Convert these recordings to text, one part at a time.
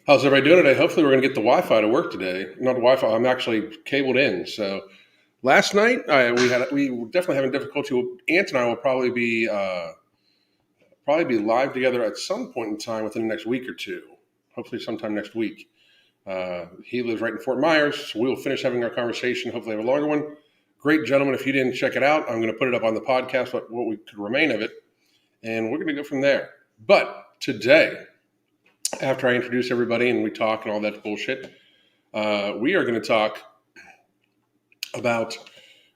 How's everybody doing today? Hopefully, we're going to get the Wi-Fi to work today. Not the Wi-Fi. I'm actually cabled in. So last night, we were definitely having difficulty. Ant and I will probably be live together at some point in time within the next week or two. Hopefully, sometime next week. He lives right in Fort Myers, so we will finish having our conversation. Hopefully, have a longer one. Great gentleman. If you didn't check it out, I'm going to put it up on the podcast. What we could remain of it, and we're going to go from there. But today, after I introduce everybody and we talk and all that bullshit, we are going to talk about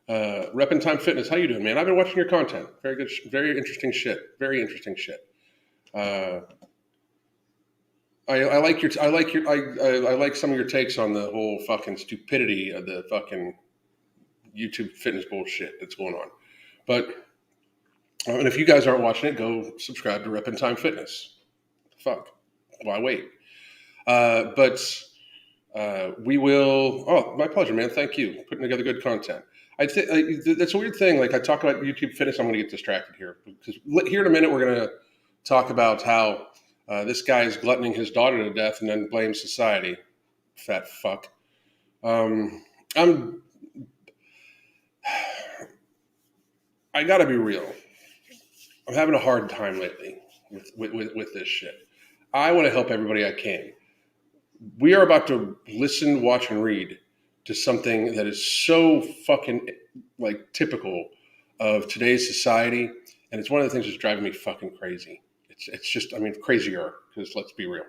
Rep and Time Fitness. How you doing, man? I've been watching your content. Very good, very interesting shit. Very interesting shit. Uh, I like some of your takes on the whole fucking stupidity of the fucking YouTube fitness bullshit that's going on. But and if you guys aren't watching it, go subscribe to Rep and Time Fitness. Fuck, why wait? But we will. Oh, my pleasure, man. Thank you. Putting together good content. I think that's a weird thing. Like I talk about YouTube fitness, I'm going to get distracted here because here in a minute we're going to talk about how this guy is gluttoning his daughter to death and then blames society. Fat fuck. I'm. I got to be real. I'm having a hard time lately with this shit. I want to help everybody I can. We are about to listen, watch, and read to something that is so fucking like typical of today's society, and it's one of the things that's driving me fucking crazy. It's just, I mean, crazier because let's be real.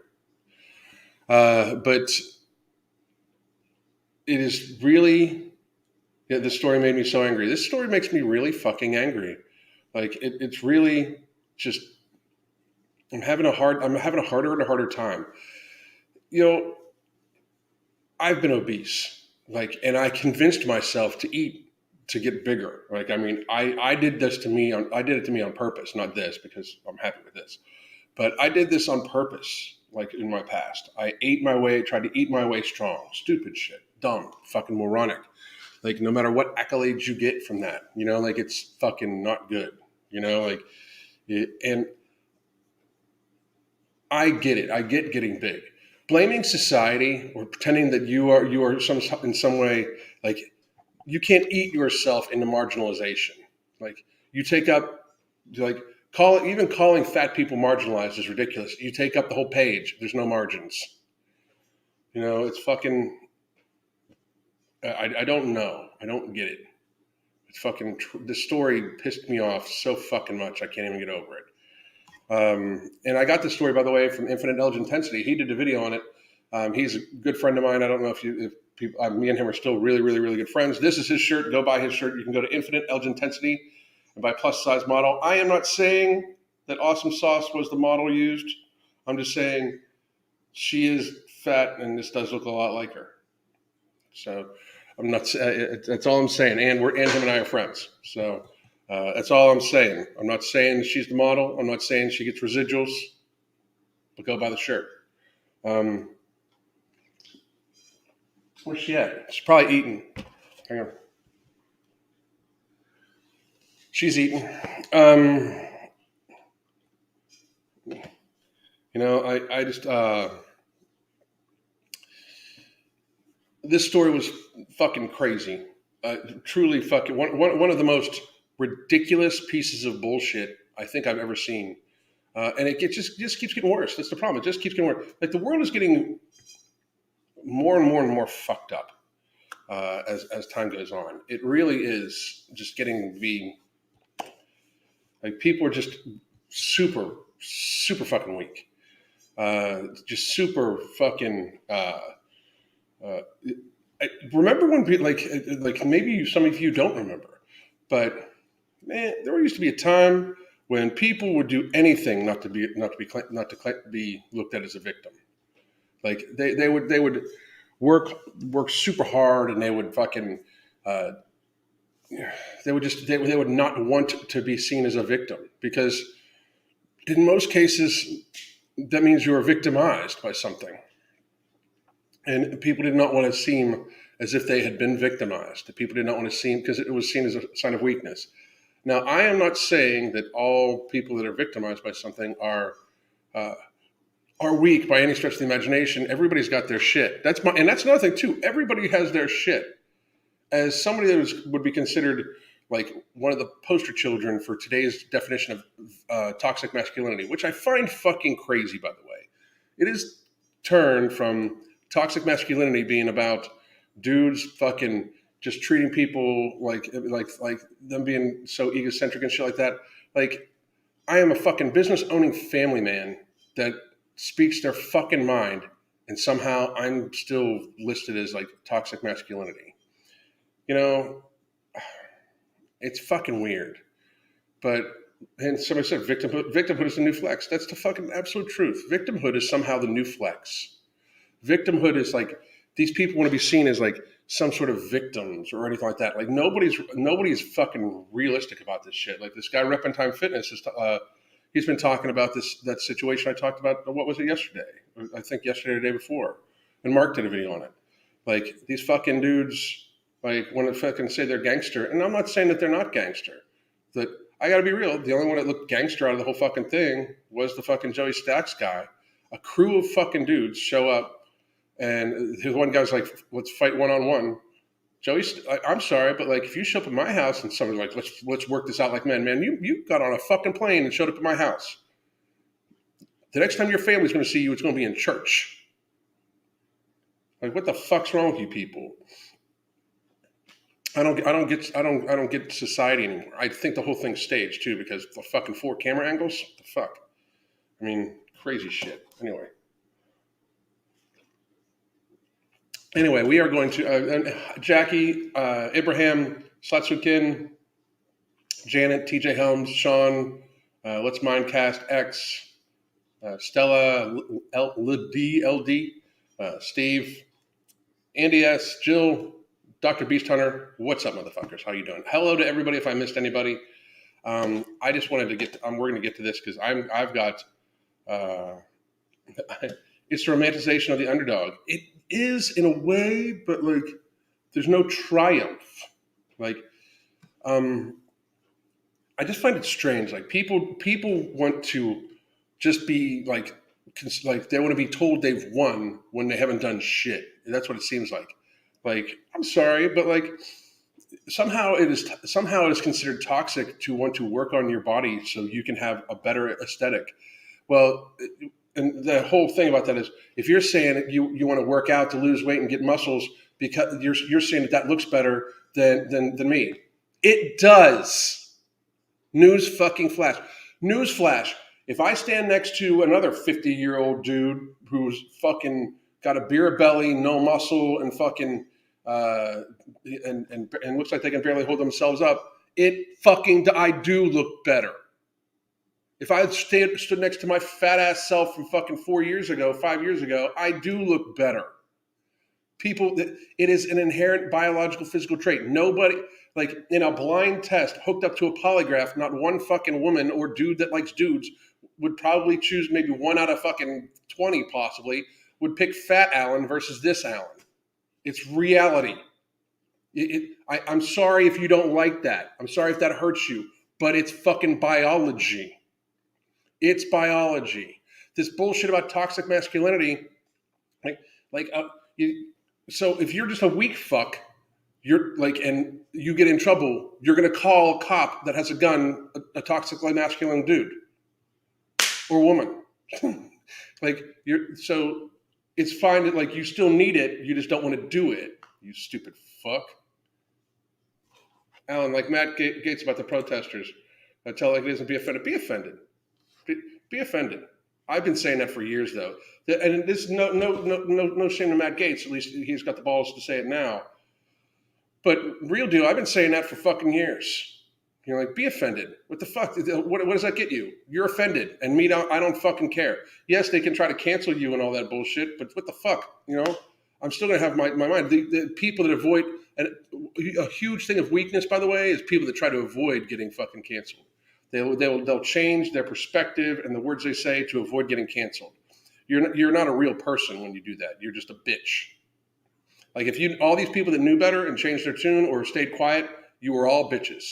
But it is really, yeah, this story made me so angry. This story makes me really fucking angry. Like it's really just, I'm having a harder and a harder time. You know, I've been obese, like, and I convinced myself to eat to get bigger. Like, I mean, I did this to me. I did it to me on purpose, not this because I'm happy with this. But I did this on purpose, like in my past. I ate my way, tried to eat my way strong. Stupid shit, dumb, fucking moronic. Like, no matter what accolades you get from that, like it's fucking not good. Like, and I get it. I get getting big. Blaming society or pretending that you are in some way like you can't eat yourself into marginalization. Like you take up like calling fat people marginalized is ridiculous. You take up the whole page. There's no margins. It's fucking. I don't know. I don't get it. It's fucking. The story pissed me off so fucking much. I can't even get over it. And I got this story, by the way, from Infinite Edge Intensity. He did a video on it. He's a good friend of mine. I don't know if people, me and him are still really, really, really good friends. This is his shirt. Go buy his shirt. You can go to Infinite Edge Intensity and buy plus size model. I am not saying that Awesome Sauce was the model used. I'm just saying she is fat, and this does look a lot like her. So I'm not. That's all I'm saying. And him and I are friends. So. That's all I'm saying. I'm not saying she's the model. I'm not saying she gets residuals, but go buy the shirt. Where's she at? She's probably eating. Hang on. She's eating. I just this story was fucking crazy. Truly fucking one of the most ridiculous pieces of bullshit I think I've ever seen. And it just keeps getting worse. That's the problem. It just keeps getting worse. Like the world is getting more and more and more fucked up as time goes on. It really is just getting to be like people are just super super fucking weak. Just super fucking. I remember when people like maybe some of you don't remember, but man, there used to be a time when people would do anything not to be looked at as a victim. Like they would work super hard and they would fucking they would not want to be seen as a victim because in most cases that means you were victimized by something, and people did not want to seem as if they had been victimized. People did not want to seem because it was seen as a sign of weakness. Now, I am not saying that all people that are victimized by something are are weak by any stretch of the imagination. Everybody's got their shit. And that's another thing too. Everybody has their shit. As somebody that would be considered like one of the poster children for today's definition of toxic masculinity, which I find fucking crazy, by the way. It is turned from toxic masculinity being about dudes fucking just treating people like them being so egocentric and shit like that. Like, I am a fucking business owning family man that speaks their fucking mind, and somehow I'm still listed as like toxic masculinity. You know, it's fucking weird. But and somebody said victimhood is the new flex. That's the fucking absolute truth. Victimhood is somehow the new flex. Victimhood is like these people want to be seen as like some sort of victims or anything like that. Like nobody's fucking realistic about this shit. Like this guy Repentime Fitness is he's been talking about that situation I talked about. What was it yesterday? I think yesterday or the day before, and Mark did a video on it. Like these fucking dudes, like when they fucking say they're gangster, and I'm not saying that they're not gangster. That I got to be real. The only one that looked gangster out of the whole fucking thing was the fucking Joey Stacks guy. A crew of fucking dudes show up. And his one guy's like, let's fight one-on-one. Joey, I'm sorry, but like, if you show up at my house and somebody's like, let's work this out like men, man, you got on a fucking plane and showed up at my house. The next time your family's going to see you, it's going to be in church. Like, what the fuck's wrong with you people? I don't get society anymore. I think the whole thing's staged too, because the fucking 4 camera angles. What the fuck? I mean, crazy shit. Anyway, we are going to Jackie, Ibrahim, Slatsukin, Janet, TJ Helms, Sean, Let's Mindcast X, Stella, LD, Steve, Andy S, Jill, Dr. Beast Hunter. What's up, motherfuckers? How you doing? Hello to everybody. If I missed anybody, I just wanted to get. We're going to get to this because I've got. It's the romanticization of the underdog. It is in a way, but like there's no triumph. Like, I just find it strange. Like people want to just be like they want to be told they've won when they haven't done shit. And that's what it seems like. Like, I'm sorry, but like somehow it is considered toxic to want to work on your body so you can have a better aesthetic. Well, and the whole thing about that is if you're saying you want to work out to lose weight and get muscles because you're saying that looks better than me. It does. News fucking flash. News flash. If I stand next to another 50-year-old dude who's fucking got a beer belly, no muscle, and fucking and looks like they can barely hold themselves up, I do look better. If I had stood next to my fat ass self from fucking 5 years ago, I do look better. It is an inherent biological physical trait. Nobody, like in a blind test hooked up to a polygraph, not one fucking woman or dude that likes dudes would probably choose maybe 1 out of fucking 20 possibly would pick fat Alan versus this Alan. It's reality. I'm sorry if you don't like that. I'm sorry if that hurts you, but it's fucking biology. It's biology. This bullshit about toxic masculinity, so if you're just a weak fuck, you're like, and you get in trouble, you're gonna call a cop that has a gun a toxically masculine dude or woman. So it's fine that like you still need it, you just don't want to do it. You stupid fuck. Alan, like Matt Gaetz about the protesters, I tell like it isn't be offended. Be offended. Be offended. I've been saying that for years, though, and this is no shame to Matt Gaetz. At least he's got the balls to say it now. But real deal, I've been saying that for fucking years. You're like, be offended. What the fuck? What does that get you? You're offended, and me, I don't fucking care. Yes, they can try to cancel you and all that bullshit, but what the fuck? I'm still gonna have my mind. The people that avoid, and a huge thing of weakness, by the way, is people that try to avoid getting fucking canceled. They'll change their perspective and the words they say to avoid getting canceled. You're not a real person when you do that. You're just a bitch. Like if all these people that knew better and changed their tune or stayed quiet, you were all bitches.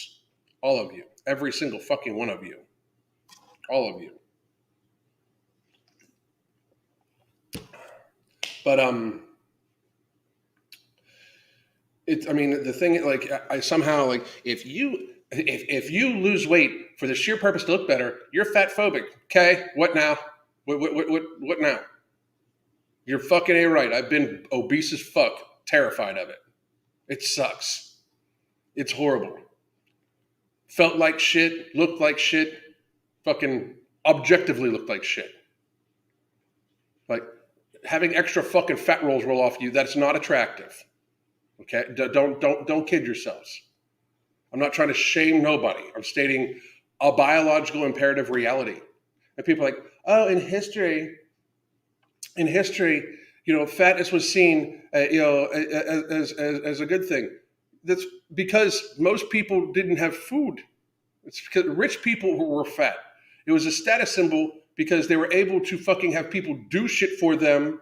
All of you. Every single fucking one of you. All of you. But it's, I mean, the thing, like, I somehow, like, if you lose weight for the sheer purpose to look better, you're fat phobic. Okay, what now? What now? You're fucking a right. I've been obese as fuck, terrified of it. It sucks. It's horrible. Felt like shit, looked like shit, fucking objectively looked like shit. Like, having extra fucking fat rolls roll off you, that's not attractive. Okay, don't kid yourselves. I'm not trying to shame nobody. I'm stating a biological imperative reality. And people are like, oh, in history, fatness was seen, as a good thing. That's because most people didn't have food. It's because rich people were fat. It was a status symbol because they were able to fucking have people do shit for them.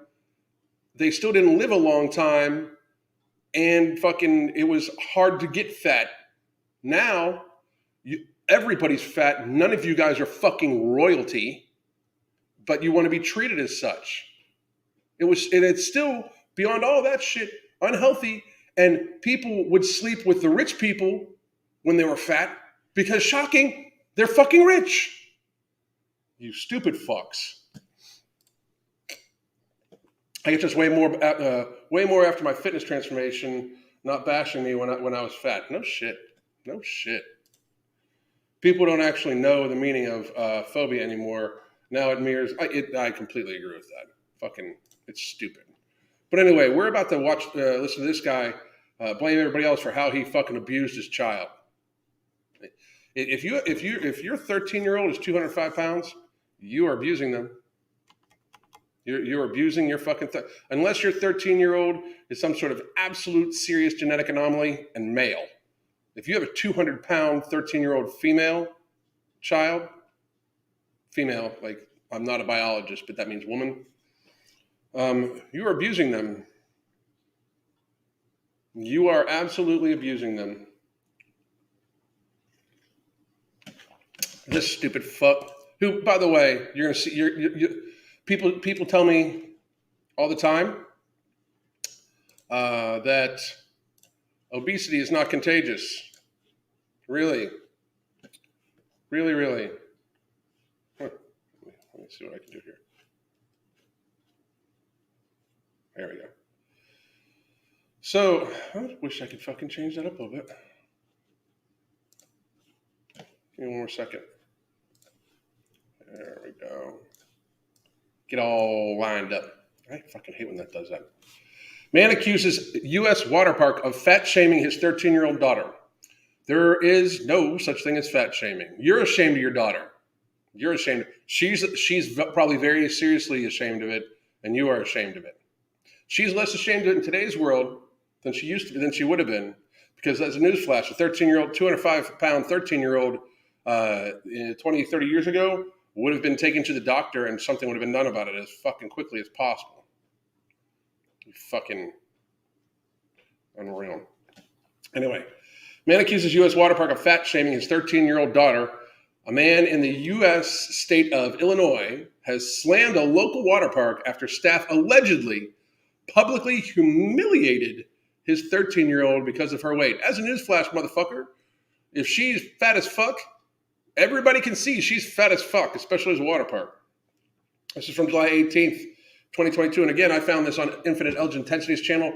They still didn't live a long time, and fucking it was hard to get fat. Now, everybody's fat. None of you guys are fucking royalty, but you want to be treated as such. And it's still beyond all that shit unhealthy. And people would sleep with the rich people when they were fat because, shocking, they're fucking rich. You stupid fucks. I get just way more after my fitness transformation, not bashing me when I was fat. No shit. People don't actually know the meaning of phobia anymore. Now it mirrors. I completely agree with that. Fucking, it's stupid. But anyway, we're about to listen to this guy blame everybody else for how he fucking abused his child. If your 13-year-old is 205 pounds, you are abusing them. You're abusing your fucking unless your 13-year-old is some sort of absolute serious genetic anomaly and male. If you have a 200-pound 13-year-old female child, like, I'm not a biologist, but that means woman, you are abusing them. You are absolutely abusing them. This stupid fuck, who, by the way, you're gonna see, people tell me all the time that obesity is not contagious. Really. Huh. Let me see what I can do here. There we go. So, I wish I could fucking change that up a little bit. Give me one more second. There we go. Get all lined up. I fucking hate when that does that. Man accuses U.S. water park of fat shaming his 13-year-old daughter. There is no such thing as fat shaming. You're ashamed of your daughter. You're ashamed. She's probably very seriously ashamed of it, and you are ashamed of it. She's less ashamed of it in today's world than she used to be, than she would have been, because as a newsflash, a 13-year-old, 205-pound 13-year-old 20, 30 years ago would have been taken to the doctor and something would have been done about it as fucking quickly as possible. You fucking unreal. Anyway, man accuses U.S. water park of fat shaming his 13-year-old daughter. A man in the U.S. state of Illinois has slammed a local water park after staff allegedly publicly humiliated his 13-year-old because of her weight. As a newsflash, motherfucker, if she's fat as fuck, everybody can see she's fat as fuck, especially as a water park. This is from July 18th, 2022. And again, I found this on Infinite Edge Intensity's channel.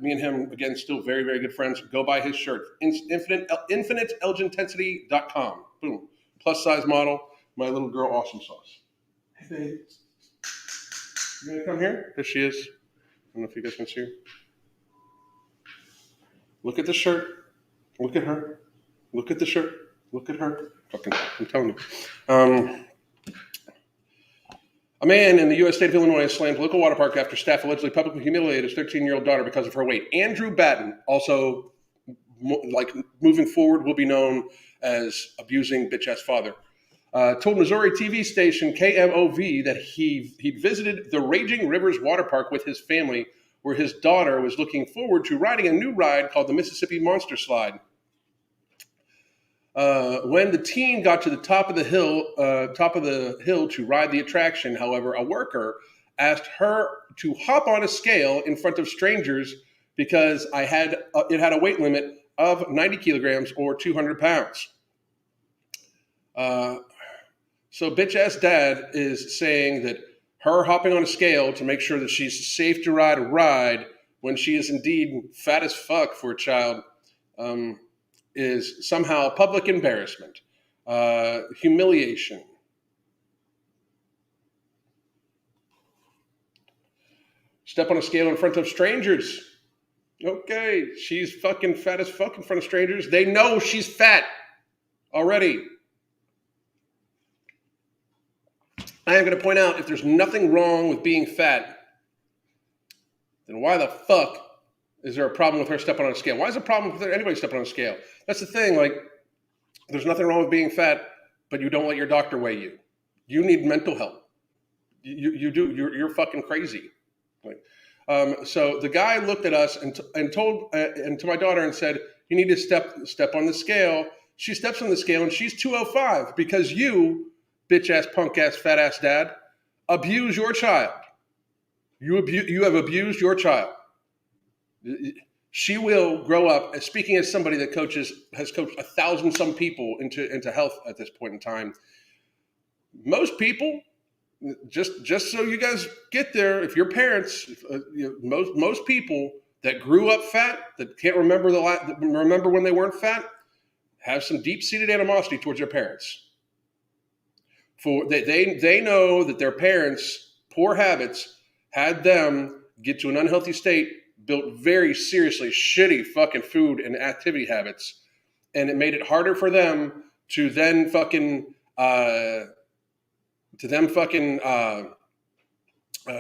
Me and him, again, still very, very good friends. Go buy his shirt. InfiniteEdgeIntensity.com. Boom. Plus size model. My little girl, awesome sauce. Hey, babe. You gonna come here? There she is. I don't know if you guys can see her. Look at the shirt. Look at her. Look at the shirt. Look at her. Fucking, I'm telling you. A man in the U.S. state of Illinois slammed local water park after staff allegedly publicly humiliated his 13-year-old daughter because of her weight. Andrew Batten, also, like, moving forward, will be known as abusing bitch-ass father, told Missouri TV station KMOV that he'd visited the Raging Rivers Water Park with his family, where his daughter was looking forward to riding a new ride called the Mississippi Monster Slide. When the teen got to the top of the hill to ride the attraction, however, a worker asked her to hop on a scale in front of strangers because it had a weight limit of 90 kilograms or 200 pounds. So bitch ass dad is saying that her hopping on a scale to make sure that she's safe to ride a ride when she is indeed fat as fuck for a child is somehow public embarrassment, humiliation. Step on a scale in front of strangers. Okay, she's fucking fat as fuck in front of strangers. They know she's fat already. I am going to point out, if there's nothing wrong with being fat, then why the fuck is there a problem with her stepping on a scale? Why is there a problem with anybody stepping on a scale? That's the thing. Like, there's nothing wrong with being fat, but you don't let your doctor weigh you. You need mental help. You do. You're fucking crazy. So the guy looked at us and to my daughter and said, "You need to step on the scale." She steps on the scale and she's 205 because you, bitch ass, punk ass, fat ass dad, abuse your child. You have abused your child. She will grow up. Speaking as somebody that has coached 1,000 some people into health at this point in time. Most people, just so you guys get there, if your parents, most people that grew up fat, that can't remember when they weren't fat, have some deep-seated animosity towards their parents. For they know that their parents' poor habits had them get to an unhealthy state, built very seriously shitty fucking food and activity habits, and it made it harder for them to then fucking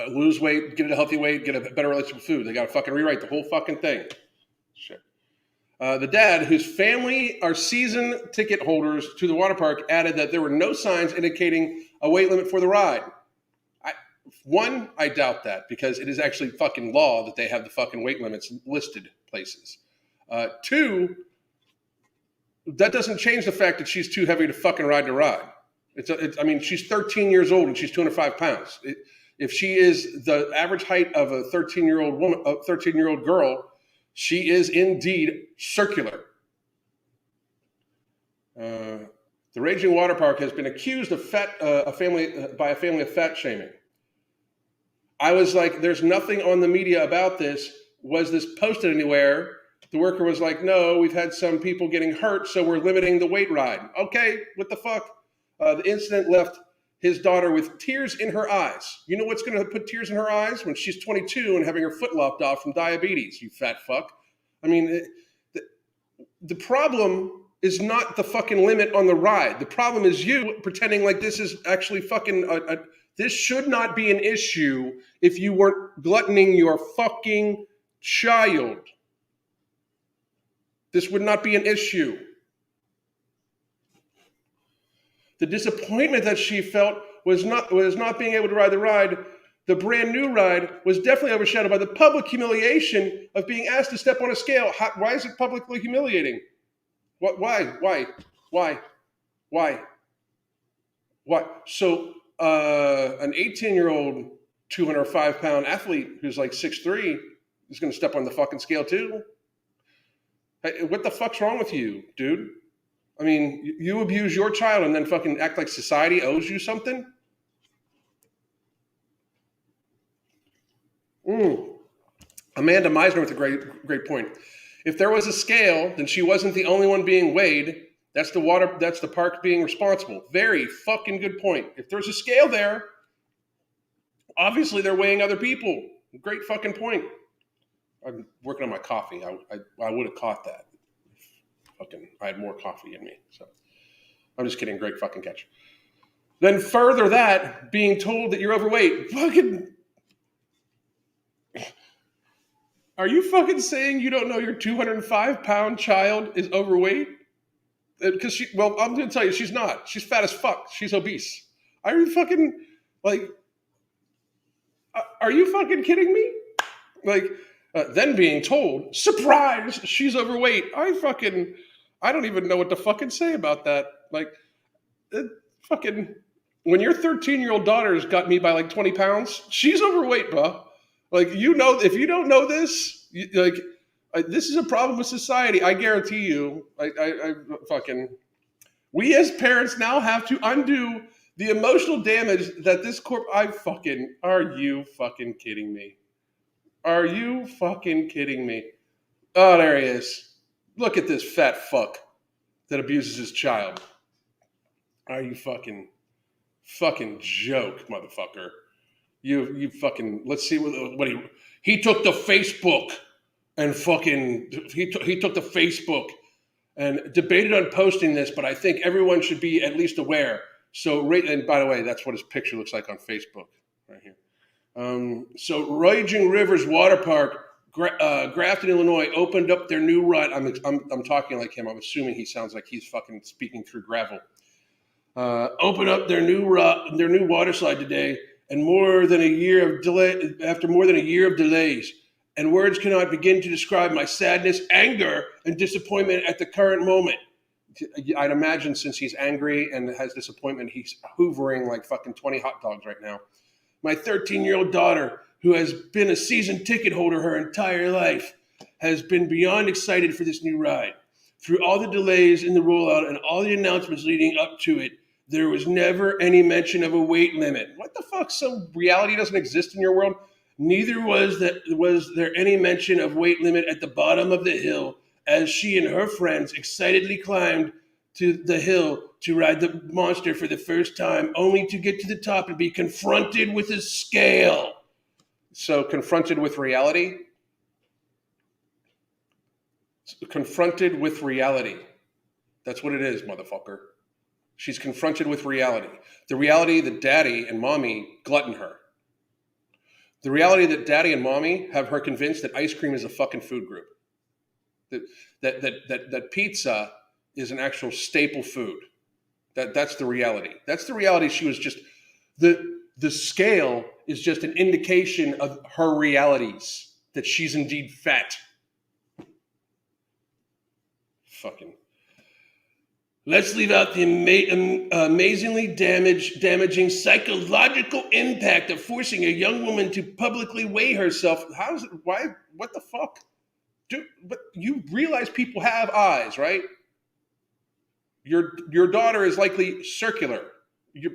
lose weight, get a healthy weight, get a better relationship with food. They got to fucking rewrite the whole fucking thing. Shit. The dad, whose family are season ticket holders to the water park, added that there were no signs indicating a weight limit for the ride. I doubt that, because it is actually fucking law that they have the fucking weight limits listed places. Two, that doesn't change the fact that she's too heavy to fucking ride the ride. I mean, she's 13 years old and she's 205 pounds. If she is the average height of a 13-year-old woman, a 13-year-old girl, she is indeed circular. The Raging Water Park has been accused of a family of fat shaming. I was like, there's nothing on the media about this. Was this posted anywhere? The worker was like, no, we've had some people getting hurt, so we're limiting the weight ride. Okay, what the fuck? The incident left his daughter with tears in her eyes. You know what's going to put tears in her eyes? When she's 22 and having her foot lopped off from diabetes, you fat fuck. I mean, the problem is not the fucking limit on the ride. The problem is you pretending like this is actually fucking this should not be an issue if you weren't gluttoning your fucking child. This would not be an issue. The disappointment that she felt was not being able to ride the ride. The brand new ride was definitely overshadowed by the public humiliation of being asked to step on a scale. Why is it publicly humiliating? Why? So an 18-year-old, 205-pound athlete who's like 6'3" is going to step on the fucking scale too? Hey, what the fuck's wrong with you, dude? I mean, you abuse your child and then fucking act like society owes you something? Amanda Meisner with a great point. If there was a scale, then she wasn't the only one being weighed. That's the park being responsible. Very fucking good point. If there's a scale there, obviously they're weighing other people. Great fucking point. I'm working on my coffee. I would have caught that. I had more coffee in me. So I'm just kidding. Great fucking catch. Then further that, being told that you're overweight. Fucking, are you fucking saying you don't know your 205-pound child is overweight? Because I'm going to tell you, she's not. She's fat as fuck. She's obese. Are you fucking, are you fucking kidding me? Then being told, surprise, she's overweight. I don't even know what to fucking say about that. When your 13-year-old daughter's got me by like 20 pounds, she's overweight, bro. Like, if you don't know this, this is a problem with society. I guarantee you. I fucking. We as parents now have to undo the emotional damage that this Are you fucking kidding me? Are you fucking kidding me? Oh, there he is. Look at this fat fuck that abuses his child. Are you fucking joke, motherfucker? You fucking. Let's see what he took to Facebook and fucking he took to Facebook and debated on posting this, but I think everyone should be at least aware. So, and by the way, that's what his picture looks like on Facebook right here. So, Raging Rivers Water Park, Grafton, Illinois, opened up their new run. I'm talking like him. I'm assuming he sounds like he's fucking speaking through gravel. Opened up their new water slide today, and after more than a year of delays. And words cannot begin to describe my sadness, anger, and disappointment at the current moment. I'd imagine since he's angry and has disappointment, he's hoovering like fucking 20 hot dogs right now. My 13-year-old daughter, who has been a season ticket holder her entire life, has been beyond excited for this new ride. Through all the delays in the rollout and all the announcements leading up to it, there was never any mention of a weight limit. What the fuck? So reality doesn't exist in your world? Neither was there any mention of weight limit at the bottom of the hill as she and her friends excitedly climbed to the hill to ride the monster for the first time, only to get to the top and be confronted with a scale. So confronted with reality? Confronted with reality. That's what it is, motherfucker. She's confronted with reality. The reality that daddy and mommy glutton her. The reality that daddy and mommy have her convinced that ice cream is a fucking food group. That pizza is an actual staple food. That's the reality. That's the reality. She was just the scale is just an indication of her realities, that she's indeed fat. Fucking. Let's leave out the amazingly damaging psychological impact of forcing a young woman to publicly weigh herself. Why? What the fuck? Dude, but you realize people have eyes, right? Your daughter is likely circular.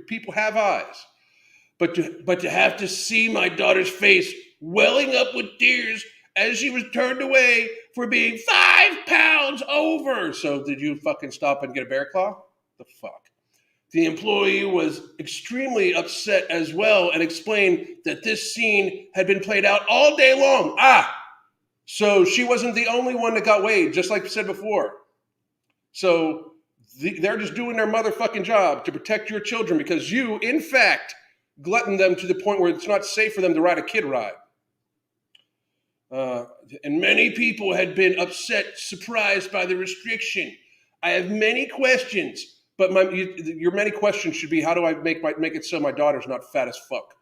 People have eyes. But to have to see my daughter's face welling up with tears as she was turned away for being 5 pounds over. So did you fucking stop and get a bear claw? The fuck? The employee was extremely upset as well and explained that this scene had been played out all day long. So she wasn't the only one that got weighed, just like I said before. So they're just doing their motherfucking job to protect your children because you, in fact, glutton them to the point where it's not safe for them to ride a kid ride. And many people had been upset, surprised by the restriction. I have many questions, but your many questions should be, how do I make it so my daughter's not fat as fuck?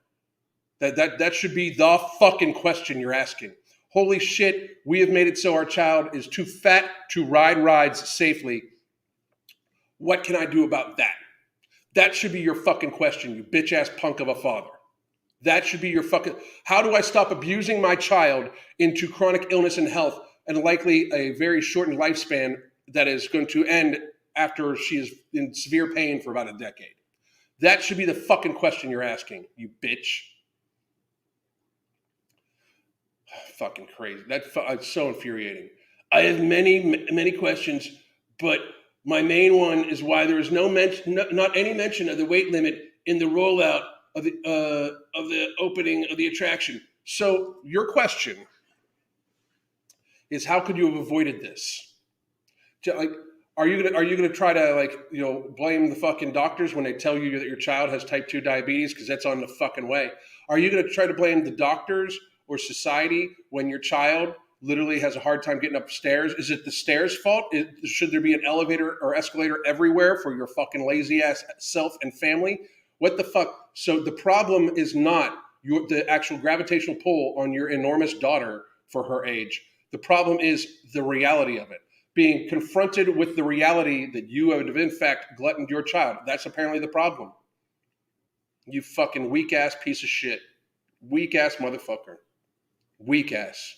That should be the fucking question you're asking. Holy shit, we have made it so our child is too fat to ride rides safely. What can I do about that? That should be your fucking question, you bitch ass punk of a father. That should be your fucking, how do I stop abusing my child into chronic illness and health and likely a very shortened lifespan that is going to end after she is in severe pain for about a decade? That should be the fucking question you're asking, you bitch. Fucking crazy. It's so infuriating. I have many questions, but my main one is why there is not any mention of the weight limit in the rollout of the opening of the attraction. So your question is, how could you have avoided this? Are you gonna try to blame the fucking doctors when they tell you that your child has type 2 diabetes because that's on the fucking way? Are you gonna try to blame the doctors or society when your child literally has a hard time getting upstairs? Is it the stairs' fault? Should there be an elevator or escalator everywhere for your fucking lazy ass self and family? What the fuck? So the problem is not the actual gravitational pull on your enormous daughter for her age. The problem is the reality of it. Being confronted with the reality that you have in fact gluttoned your child. That's apparently the problem. You fucking weak ass piece of shit. Weak ass motherfucker. Weak ass.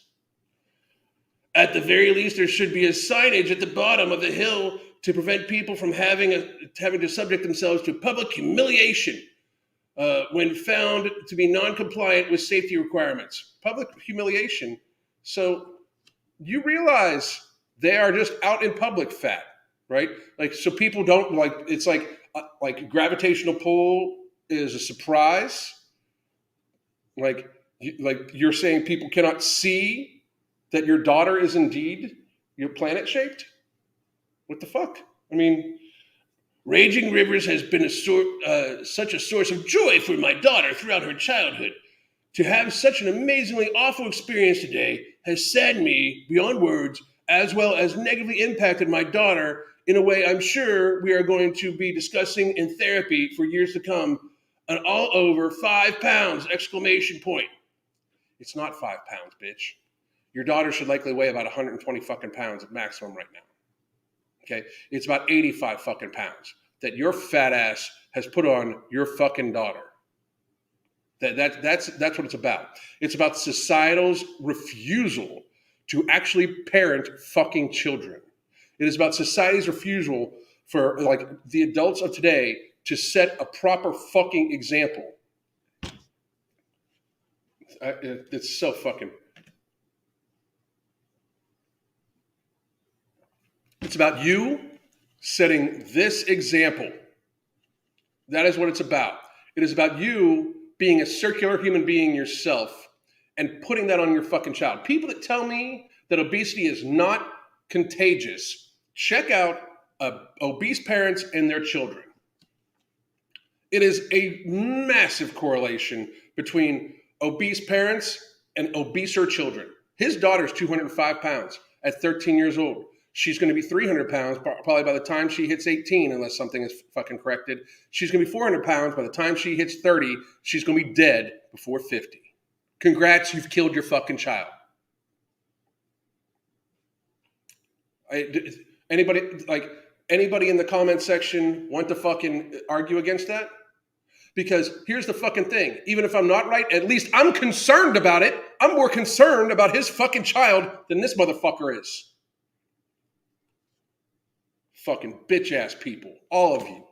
At the very least, there should be a signage at the bottom of the hill to prevent people from having to subject themselves to public humiliation when found to be non-compliant with safety requirements. Public humiliation. So you realize they are just out in public fat, right? Like, so people don't like, it's like gravitational pull is a surprise. Like you're saying people cannot see that your daughter is indeed your planet shaped? What the fuck? I mean, Raging Rivers has been such a source of joy for my daughter throughout her childhood. To have such an amazingly awful experience today has saddened me beyond words, as well as negatively impacted my daughter in a way I'm sure we are going to be discussing in therapy for years to come. And all over 5 pounds, exclamation point. It's not 5 pounds, bitch. Your daughter should likely weigh about 120 fucking pounds at maximum right now. Okay? It's about 85 fucking pounds that your fat ass has put on your fucking daughter. That's what it's about. It's about societal's refusal to actually parent fucking children. It is about society's refusal for like the adults of today to set a proper fucking example. It's so fucking. It's about you setting this example. That is what it's about. It is about you being a circular human being yourself and putting that on your fucking child. People that tell me that obesity is not contagious, check out obese parents and their children. It is a massive correlation between obese parents and obeser children. His daughter's 205 pounds at 13 years old. She's going to be 300 pounds probably by the time she hits 18, unless something is fucking corrected. She's going to be 400 pounds by the time she hits 30. She's going to be dead before 50. Congrats, you've killed your fucking child. Anybody in the comment section want to fucking argue against that? Because here's the fucking thing. Even if I'm not right, at least I'm concerned about it. I'm more concerned about his fucking child than this motherfucker is. Fucking bitch ass people. All of you.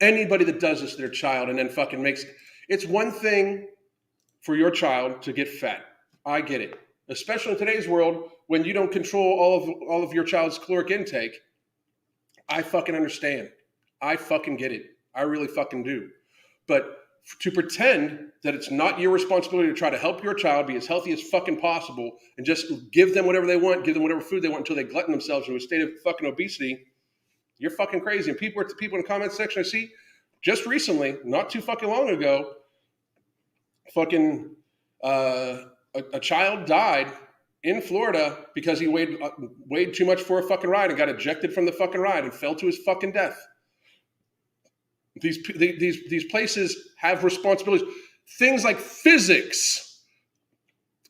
Anybody that does this to their child and then fucking makes... It's one thing for your child to get fat. I get it. Especially in today's world when you don't control all of your child's caloric intake. I fucking understand. I fucking get it. I really fucking do. But to pretend that it's not your responsibility to try to help your child be as healthy as fucking possible and just give them whatever they want, give them whatever food they want until they glutton themselves into a state of fucking obesity, you're fucking crazy. And people in the comment section I see just recently, not too fucking long ago, fucking a child died in Florida because he weighed too much for a fucking ride and got ejected from the fucking ride and fell to his fucking death. These places have responsibilities. Things like physics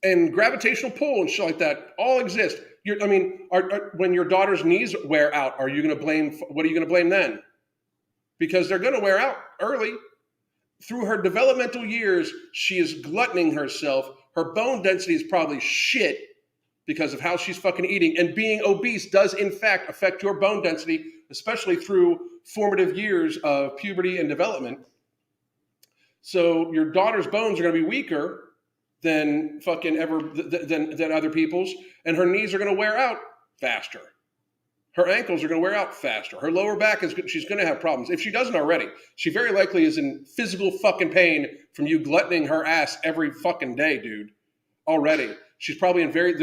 and gravitational pull and shit like that all exist. When your daughter's knees wear out, what are you going to blame then? Because they're going to wear out early. Through her developmental years, she is gluttoning herself. Her bone density is probably shit because of how she's fucking eating. And being obese does, in fact, affect your bone density, especially through formative years of puberty and development. So your daughter's bones are going to be weaker than than other people's, and her knees are going to wear out faster. Her ankles are going to wear out faster. Her lower back she's going to have problems. If she doesn't already, she very likely is in physical fucking pain from you gluttoning her ass every fucking day, dude. Already. She's probably in we're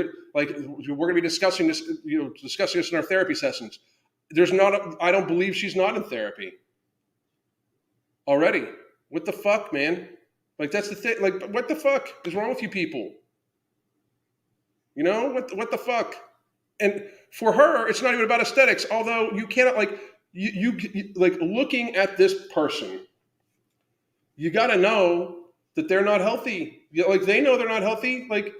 going to be discussing this in our therapy sessions. I don't believe she's not in therapy already. What the fuck, man? Like, that's the thing. Like, what the fuck is wrong with you people? You know, what the fuck? And for her, it's not even about aesthetics. Although you cannot you looking at this person, you got to know that they're not healthy. Like, they know they're not healthy. Like,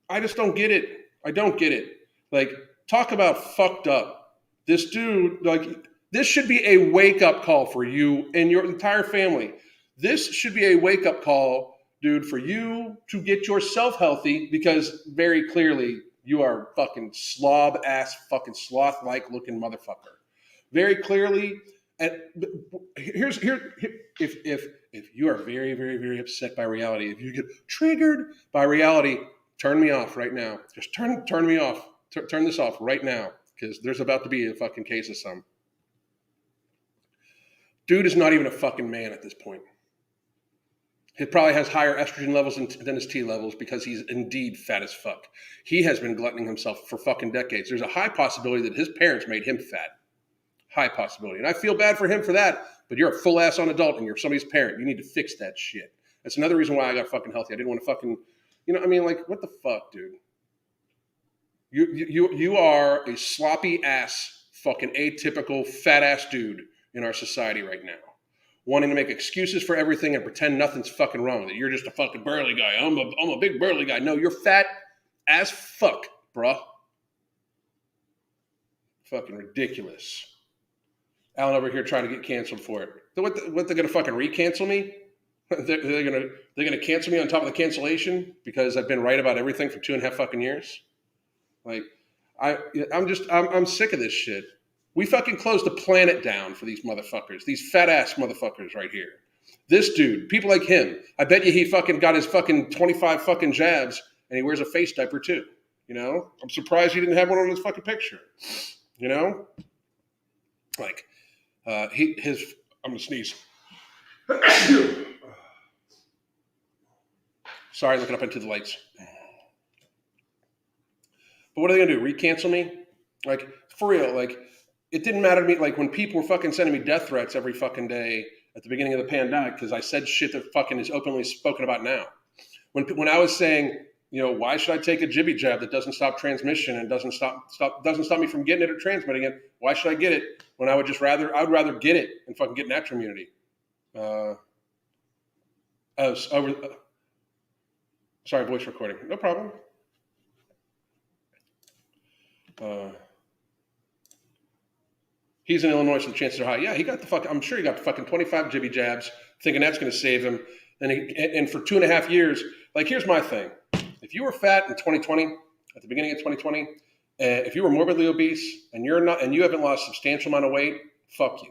I just don't get it. I don't get it. Like, talk about fucked up. This dude, this should be a wake-up call for you and your entire family. This should be a wake-up call, dude, for you to get yourself healthy, because very clearly you are fucking slob-ass, fucking sloth-like looking motherfucker. Very clearly, and if you are very, very, very upset by reality, if you get triggered by reality, turn me off right now. Just turn me off. Turn this off right now, because there's about to be a fucking case of some. Dude is not even a fucking man at this point. He probably has higher estrogen levels than his T levels, because he's indeed fat as fuck. He has been gluttoning himself for fucking decades. There's a high possibility that his parents made him fat. High possibility. And I feel bad for him for that, but you're a full-ass on adult and you're somebody's parent. You need to fix that shit. That's another reason why I got fucking healthy. I didn't want to fucking, I mean, like, what the fuck, dude? You are a sloppy ass, fucking atypical, fat-ass dude in our society right now, wanting to make excuses for everything and pretend nothing's fucking wrong, that you're just a fucking burly guy. I'm a big burly guy. No, you're fat as fuck, bruh. Fucking ridiculous. Alan over here trying to get canceled for it. What they're gonna fucking re-cancel me? they're gonna cancel me on top of the cancellation because I've been right about everything for 2.5 fucking years. Like, I'm sick of this shit. We fucking closed the planet down for these motherfuckers, these fat ass motherfuckers right here. This dude, people like him. I bet you he fucking got his fucking 25 fucking jabs and he wears a face diaper too. I'm surprised he didn't have one on his fucking picture. Like. I'm gonna sneeze. Sorry, looking up into the lights. But what are they gonna do? Re-cancel me? Like, for real? Like, it didn't matter to me. Like, when people were fucking sending me death threats every fucking day at the beginning of the pandemic because I said shit that fucking is openly spoken about now. When I was saying, why should I take a jibby jab that doesn't stop transmission and doesn't stop me from getting it or transmitting it? Why should I get it when I would rather get it and fucking get natural immunity? Sorry, voice recording. No problem. He's in Illinois, so the chances are high. Yeah, I'm sure he got the fucking 25 jibby jabs, thinking that's going to save him. And for 2.5 years, like, here's my thing. If you were fat in 2020, at the beginning of 2020, if you were morbidly obese and you haven't lost a substantial amount of weight, fuck you.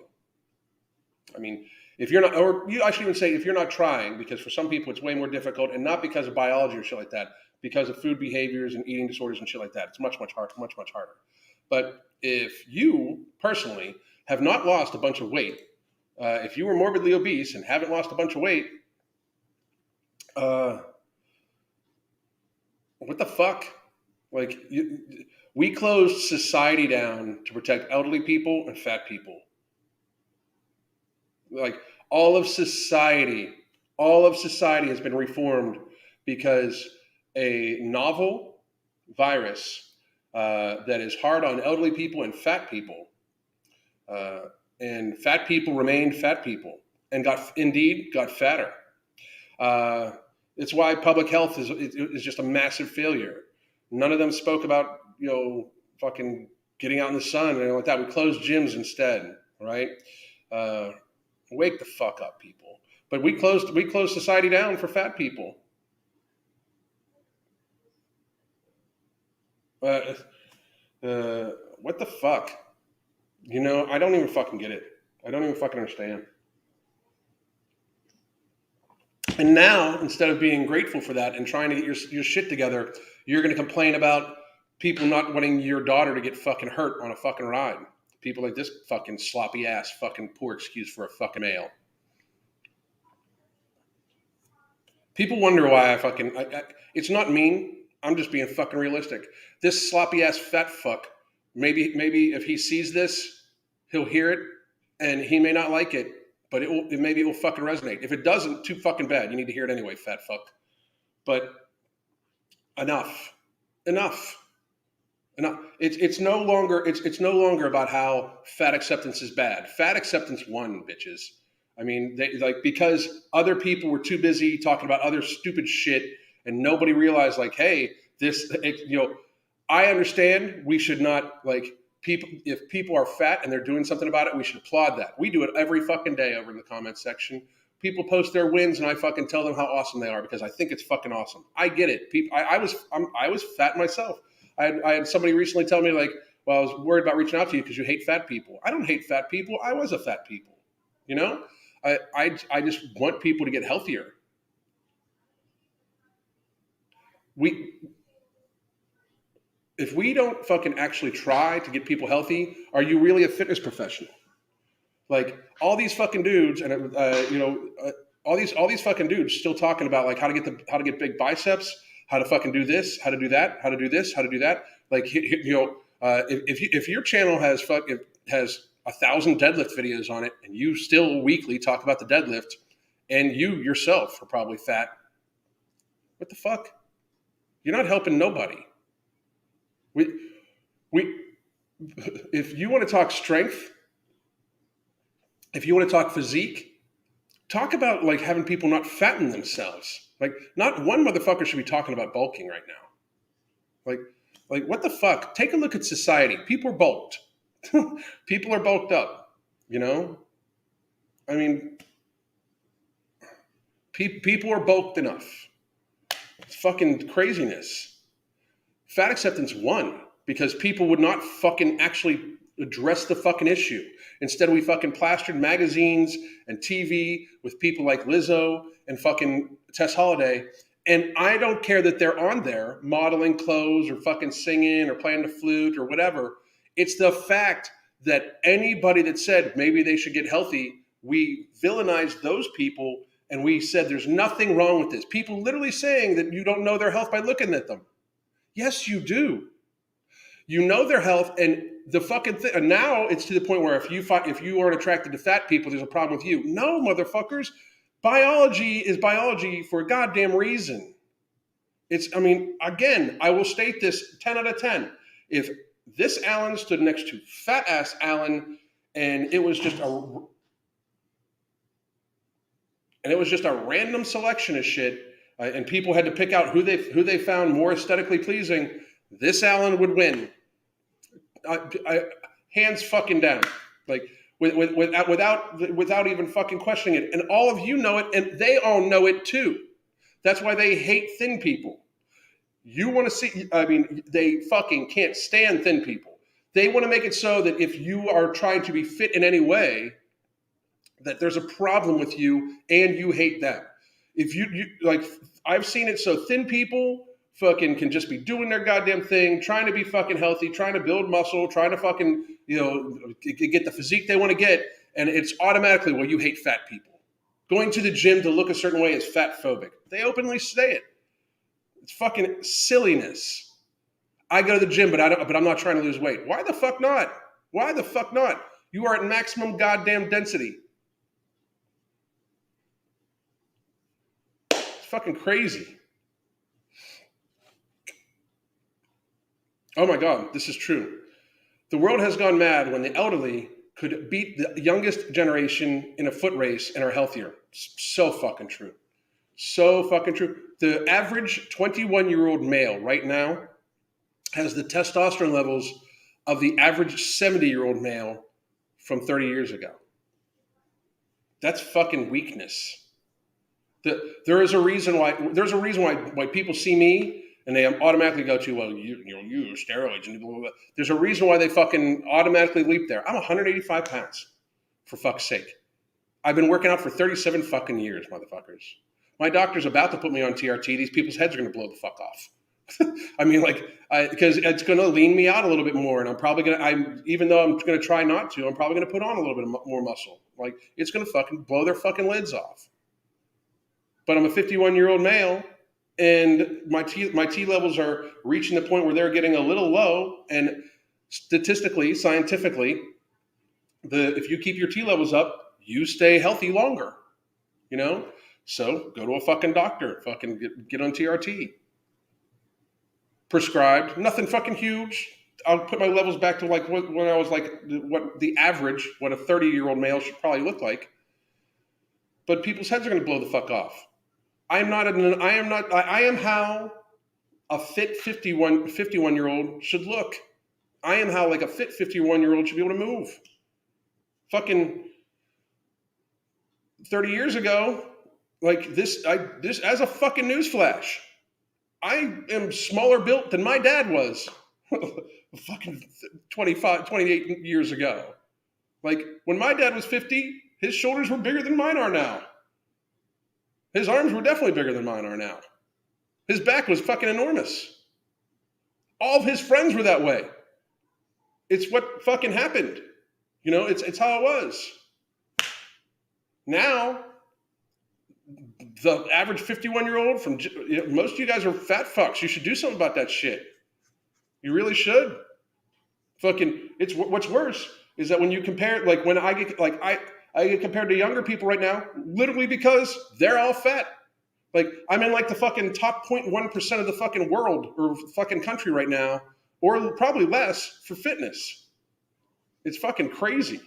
I mean, if you're not, or I should even say if you're not trying, because for some people it's way more difficult, and not because of biology or shit like that, because of food behaviors and eating disorders and shit like that. It's much harder. But if you personally have not lost a bunch of weight, if you were morbidly obese and haven't lost a bunch of weight, what the fuck? Like, we closed society down to protect elderly people and fat people. Like, all of society has been reformed because a novel virus that is hard on elderly people and fat people, and fat people remained fat people and got fatter. It's why public health is just a massive failure. None of them spoke about, fucking getting out in the sun and anything like that. We closed gyms instead, right? Wake the fuck up, people. But we closed society down for fat people. What the fuck? I don't even fucking get it. I don't even fucking understand. And now, instead of being grateful for that and trying to get your shit together, you're going to complain about people not wanting your daughter to get fucking hurt on a fucking ride. People like this fucking sloppy ass fucking poor excuse for a fucking male. People wonder why it's not mean. I'm just being fucking realistic. This sloppy ass fat fuck, maybe if he sees this, he'll hear it and he may not like it. But maybe it will fucking resonate. If it doesn't, too fucking bad. You need to hear it anyway, fat fuck. But enough. It's no longer about how fat acceptance is bad. Fat acceptance won, bitches. I mean, because other people were too busy talking about other stupid shit, and nobody realized, like, hey, I understand we should not, like, if people are fat and they're doing something about it, we should applaud that. We do it every fucking day over in the comments section. people post their wins and I fucking tell them how awesome they are because I think it's fucking awesome. I get it. People, I was fat myself. I had somebody recently tell me like, well, I was worried about reaching out to you because you hate fat people. I don't hate fat people. I was a fat people. You know, I just want people to get healthier. If we don't fucking actually try to get people healthy, are you really a fitness professional? Like all these fucking dudes, and all these fucking dudes still talking about like how to get big biceps, how to fucking do this, how to do that, how to do this, how to do that. Like if your channel has 1,000 deadlift videos on it, and you still weekly talk about the deadlift, and you yourself are probably fat, what the fuck? You're not helping nobody. If you want to talk strength, if you want to talk physique, talk about like having people not fatten themselves. Like not one motherfucker should be talking about bulking right now. Like what the fuck? Take a look at society. People are bulked. People are bulked up, you know? I mean, people are bulked enough. It's fucking craziness. Fat acceptance won because people would not fucking actually address the fucking issue. Instead, we fucking plastered magazines and TV with people like Lizzo and fucking Tess Holiday. And I don't care that they're on there modeling clothes or fucking singing or playing the flute or whatever. It's the fact that anybody that said maybe they should get healthy, we villainized those people and we said there's nothing wrong with this. People literally saying that you don't know their health by looking at them. Yes, you do. You know their health, and the fucking thing. And now it's to the point where if you aren't attracted to fat people, there's a problem with you. No, motherfuckers. Biology is biology for a goddamn reason. Again, I will state this 10 out of 10. If this Alan stood next to fat ass Alan, and it was just a random selection of shit. And people had to pick out who they found more aesthetically pleasing, this Alan would win. Hands fucking down, like without even fucking questioning it. And all of you know it, and they all know it too. That's why they hate thin people. You want to see? They fucking can't stand thin people. They want to make it so that if you are trying to be fit in any way, that there's a problem with you and you hate them. If you like, I've seen it so thin people fucking can just be doing their goddamn thing, trying to be fucking healthy, trying to build muscle, trying to fucking, get the physique they want to get. And it's automatically, well, you hate fat people. Going to the gym to look a certain way is fat phobic. They openly say it. It's fucking silliness. I go to the gym, but I'm not trying to lose weight. Why the fuck not? Why the fuck not? You are at maximum goddamn density. It's fucking crazy. Oh my God, this is true. The world has gone mad when the elderly could beat the youngest generation in a foot race and are healthier. So fucking true. So fucking true. The average 21-year-old male right now has the testosterone levels of the average 70-year-old male from 30 years ago. That's fucking weakness. There's a reason why people see me and they automatically go to, well, you steroids and blah, blah, blah. There's a reason why they fucking automatically leap there. I'm 185 pounds, for fuck's sake. I've been working out for 37 fucking years, motherfuckers. My doctor's about to put me on TRT. These people's heads are going to blow the fuck off. Because it's going to lean me out a little bit more. And I'm probably going to, even though I'm going to try not to, I'm probably going to put on a little bit more muscle. Like, it's going to fucking blow their fucking lids off. But I'm a 51-year-old male, and my T levels are reaching the point where they're getting a little low. And statistically, scientifically, if you keep your T levels up, you stay healthy longer. So go to a fucking doctor. Fucking get on TRT. Prescribed. Nothing fucking huge. I'll put my levels back to like when I was like what the average, what a 30-year-old male should probably look like. But people's heads are going to blow the fuck off. I am how a fit 51-year-old should look. I am how like a fit 51-year-old should be able to move. Fucking 30 years ago, like this, this as a fucking newsflash, I am smaller built than my dad was fucking 25, 28 years ago. Like when my dad was 50, his shoulders were bigger than mine are now. His arms were definitely bigger than mine are now. His back was fucking enormous. All of his friends were that way. It's what fucking happened. You know, it's how it was. Now, the average 51-year-old from most of you guys are fat fucks. You should do something about that shit. You really should. Fucking, it's what's worse is that when you compare, like when I get like I get compared to younger people right now, literally because they're all fat. Like I'm in like the fucking top 0.1% of the fucking world or fucking country right now, or probably less for fitness. It's fucking crazy.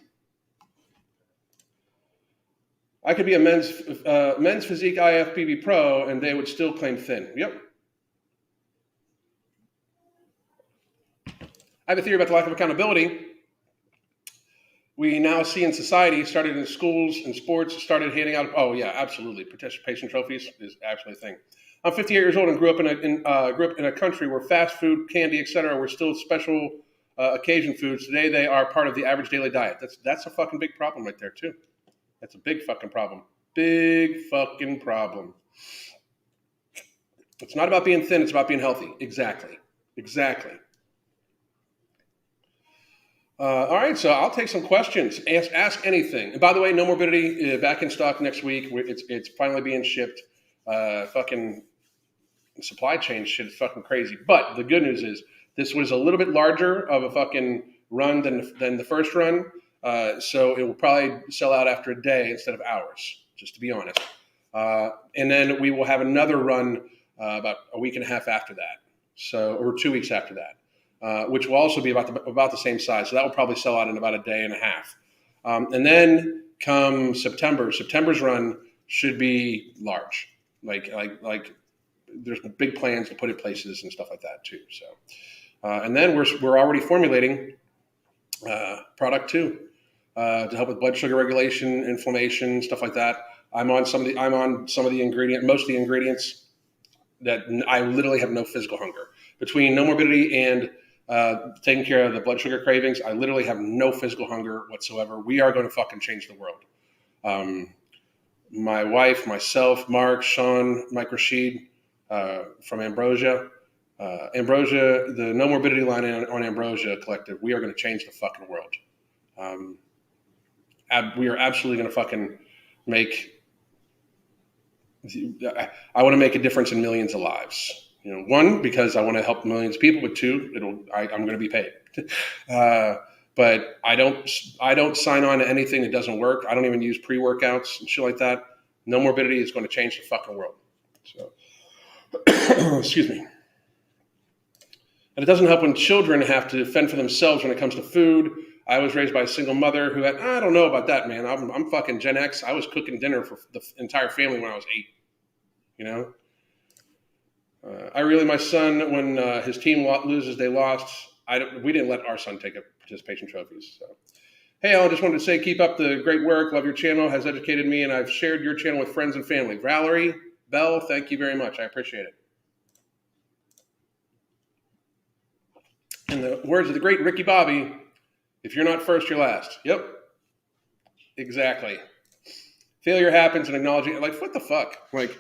I could be a men's physique IFBB pro, and they would still claim thin. Yep. I have a theory about the lack of accountability we now see in society, started in schools and sports, started handing out. Oh yeah, absolutely. Participation trophies is actually a thing. I'm 58 years old and grew up in a country where fast food, candy, etc., were still special occasion foods. Today they are part of the average daily diet. That's a fucking big problem right there too. That's a big fucking problem. Big fucking problem. It's not about being thin. It's about being healthy. Exactly. All right, so I'll take some questions. Ask anything. And by the way, No Morbidity back in stock next week. It's finally being shipped. Fucking supply chain shit is fucking crazy. But the good news is this was a little bit larger of a fucking run than the first run. So it will probably sell out after a day instead of hours, just to be honest. And then we will have another run about a week and a half after that. So, or 2 weeks after that. Which will also be about the same size. So that will probably sell out in about a day and a half. And then come September's run should be large. Like there's big plans to put in places and stuff like that too. So, and then we're already formulating product 2 to help with blood sugar regulation, inflammation, stuff like that. I'm on some of the ingredients that I literally have no physical hunger. Between No Morbidity and taking care of the blood sugar cravings, I literally have no physical hunger whatsoever. We are going to fucking change the world. My wife, myself, Mark, Sean, Mike Rashid from Ambrosia. Ambrosia, the No Morbidity line on Ambrosia Collective, we are going to change the fucking world. We are absolutely going to fucking I want to make a difference in millions of lives. You know, 1, because I want to help millions of people, but 2, I'm going to be paid. But I don't sign on to anything that doesn't work. I don't even use pre-workouts and shit like that. No Morbidity is going to change the fucking world. So, excuse me. And it doesn't help when children have to fend for themselves when it comes to food. I was raised by a single mother who I don't know about that, man. I'm fucking Gen X. I was cooking dinner for the entire family when I was 8. You know? My son, when his team loses, they lost. We didn't let our son take up participation trophies. So, hey, I just wanted to say, keep up the great work. Love your channel. Has educated me, and I've shared your channel with friends and family. Valerie Bell, thank you very much. I appreciate it. In the words of the great Ricky Bobby, if you're not first, you're last. Yep. Exactly. Failure happens and acknowledging it. Like, what the fuck? Like,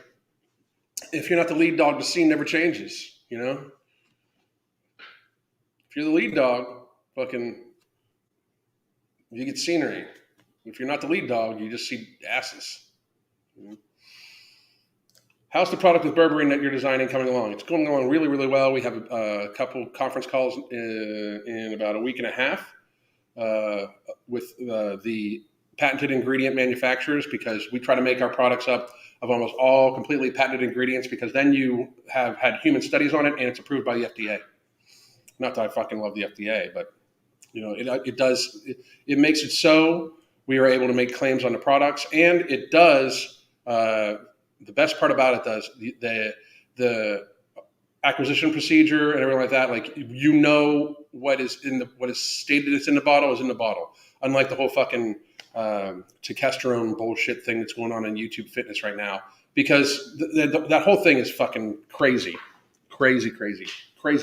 if you're not the lead dog, the scene never changes, you know? If you're the lead dog, fucking, you get scenery. If you're not the lead dog, you just see asses. How's the product with berberine that you're designing coming along? It's going along really, really well. We have a couple conference calls in about a week and a half with the patented ingredient manufacturers, because we try to make our products up of almost all completely patented ingredients, because then you have had human studies on it and it's approved by the FDA. Not that I fucking love the FDA, but you know, it makes it so we are able to make claims on the products, and it does. The best part about it does the acquisition procedure and everything like that. Like, what is stated it's in the bottle is in the bottle. Unlike the whole fucking testosterone bullshit thing that's going on in YouTube Fitness right now, because that whole thing is fucking crazy, crazy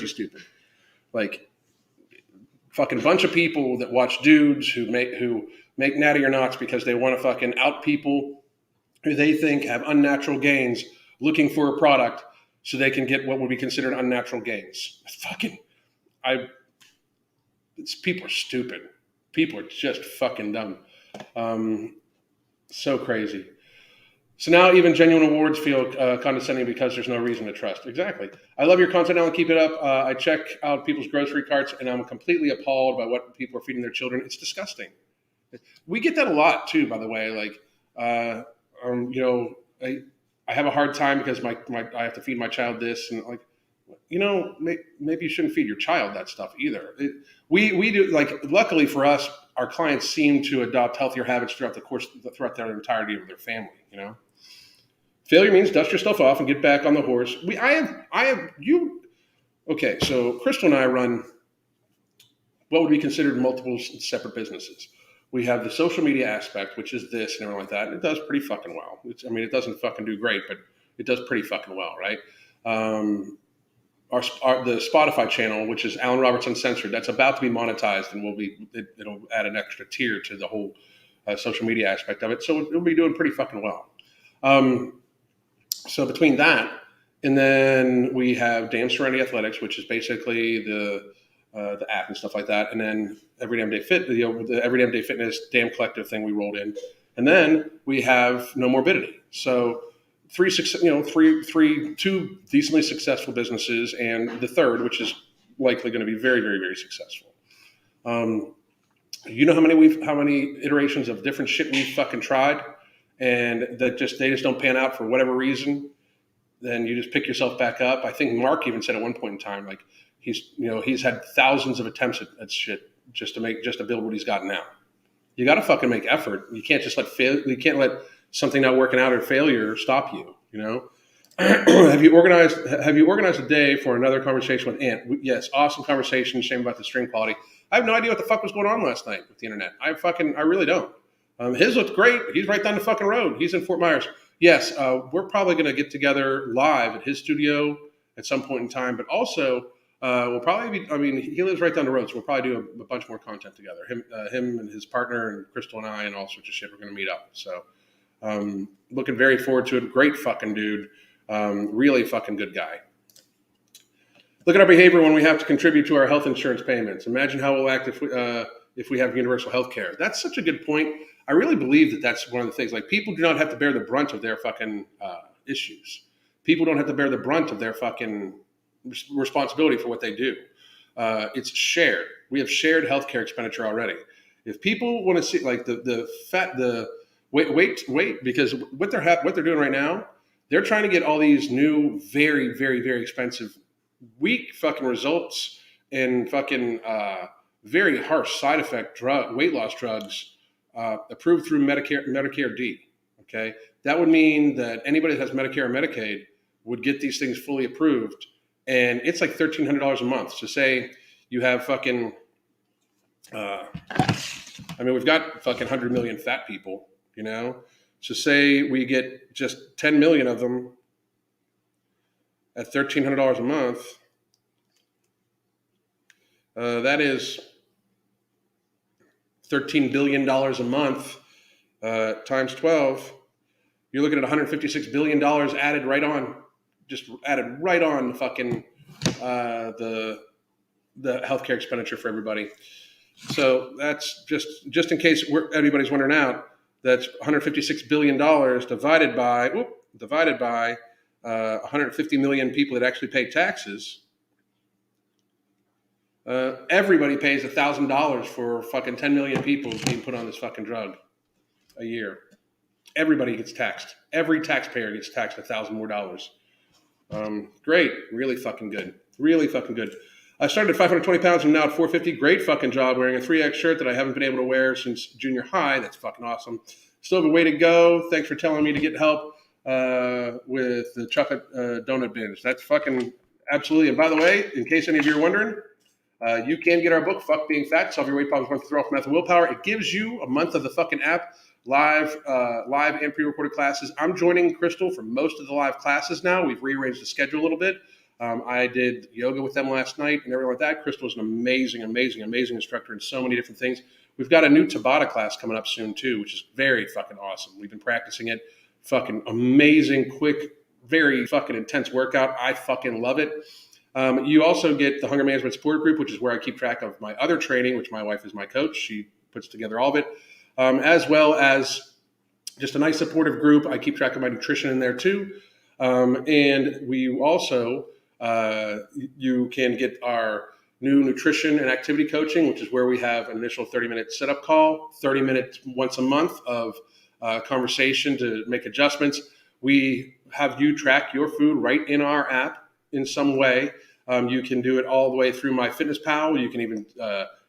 stupid. Like, fucking bunch of people that watch dudes who make natty or nots because they want to fucking out people who they think have unnatural gains, looking for a product so they can get what would be considered unnatural gains. People are stupid. People are just fucking dumb. So crazy. So now even genuine awards feel condescending because there's no reason to trust. Exactly. I love your content, Alan. Keep it up. I check out people's grocery carts, and I'm completely appalled by what people are feeding their children. It's disgusting. We get that a lot too, by the way. Like, I have a hard time because I have to feed my child this, and like, maybe you shouldn't feed your child that stuff either. We do, like, luckily for us, our clients seem to adopt healthier habits throughout their entirety of their family. Failure means dust yourself off and get back on the horse. Okay, so Crystal and I run what would be considered multiple separate businesses. We have the social media aspect, which is this and everything like that. And it does pretty fucking well. It doesn't fucking do great, but it does pretty fucking well, right? The Spotify channel, which is Alan Roberts Uncensored, that's about to be monetized, and it'll add an extra tier to the whole social media aspect of it. So it'll be doing pretty fucking well. So between that, and then we have Damn Serenity Athletics, which is basically the app and stuff like that, and then Every Damn Day the Every Damn Day Fitness Damn Collective thing we rolled in, and then we have No Morbidity. So two decently successful businesses, and the third, which is likely going to be very, very, very successful. How many iterations of different shit we've fucking tried, and they just don't pan out for whatever reason. Then you just pick yourself back up. I think Mark even said at one point in time, like, he's had thousands of attempts at shit just to build what he's got now. You got to fucking make effort. You can't just you can't let something not working out or failure stop you. Have you organized a day for another conversation with Ant? Yes, awesome conversation. Shame about the stream quality. I have no idea what the fuck was going on last night with the internet. I really don't. His looked great. He's right down the fucking road. He's in Fort Myers. Yes, we're probably going to get together live at his studio at some point in time, but also we'll probably be, he lives right down the road, so we'll probably do a bunch more content together. Him and his partner and Crystal and I and all sorts of shit. We're going to meet up. So looking very forward to it. Great fucking dude. Really fucking good guy. Look at our behavior when we have to contribute to our health insurance payments. Imagine how we'll act if we have universal health care. That's such a good point. I really believe that that's one of the things. Like, people do not have to bear the brunt of their fucking issues. People don't have to bear the brunt of their fucking responsibility for what they do. It's shared. We have shared healthcare expenditure already. If people want to see, like, wait, because what they're doing right now, they're trying to get all these new, very, very, very expensive, weak fucking results and fucking very harsh side effect weight loss drugs approved through Medicare D. Okay, that would mean that anybody that has Medicare or Medicaid would get these things fully approved, and it's like $1,300 a month. So say you have fucking, we've got fucking 100 million fat people, So say we get just 10 million of them at $1,300 a month. That is $13 billion a month times 12. You're looking at $156 billion added right on the fucking the healthcare expenditure for everybody. So that's just in case anybody's wondering out. That's $156 billion divided by 150 million people that actually pay taxes. Everybody pays $1,000 for fucking 10 million people being put on this fucking drug a year. Everybody gets taxed. Every taxpayer gets taxed $1,000 more. Great. Really fucking good. Really fucking good. I started at 520 pounds and now at 450. Great fucking job wearing a 3X shirt that I haven't been able to wear since junior high. That's fucking awesome. Still have a way to go. Thanks for telling me to get help with the chocolate donut binge. That's fucking absolutely. And by the way, in case any of you are wondering, you can get our book, Fuck Being Fat, Solve Your Weight Problems, One Throw Off Method Willpower. It gives you a month of the fucking app, live and pre-recorded classes. I'm joining Crystal for most of the live classes now. We've rearranged the schedule a little bit. I did yoga with them last night and everything like that. Crystal is an amazing instructor in so many different things. We've got a new Tabata class coming up soon too, which is very fucking awesome. We've been practicing it. Fucking amazing, quick, very fucking intense workout. I fucking love it. You also get the Hunger Management Support Group, which is where I keep track of my other training, which my wife is my coach. She puts together all of it, as well as just a nice supportive group. I keep track of my nutrition in there too. And we also, you can get our new nutrition and activity coaching, which is where we have an initial 30-minute setup call, 30 minutes once a month of conversation to make adjustments. We have you track your food right in our app in some way. You can do it all the way through MyFitnessPal. You can even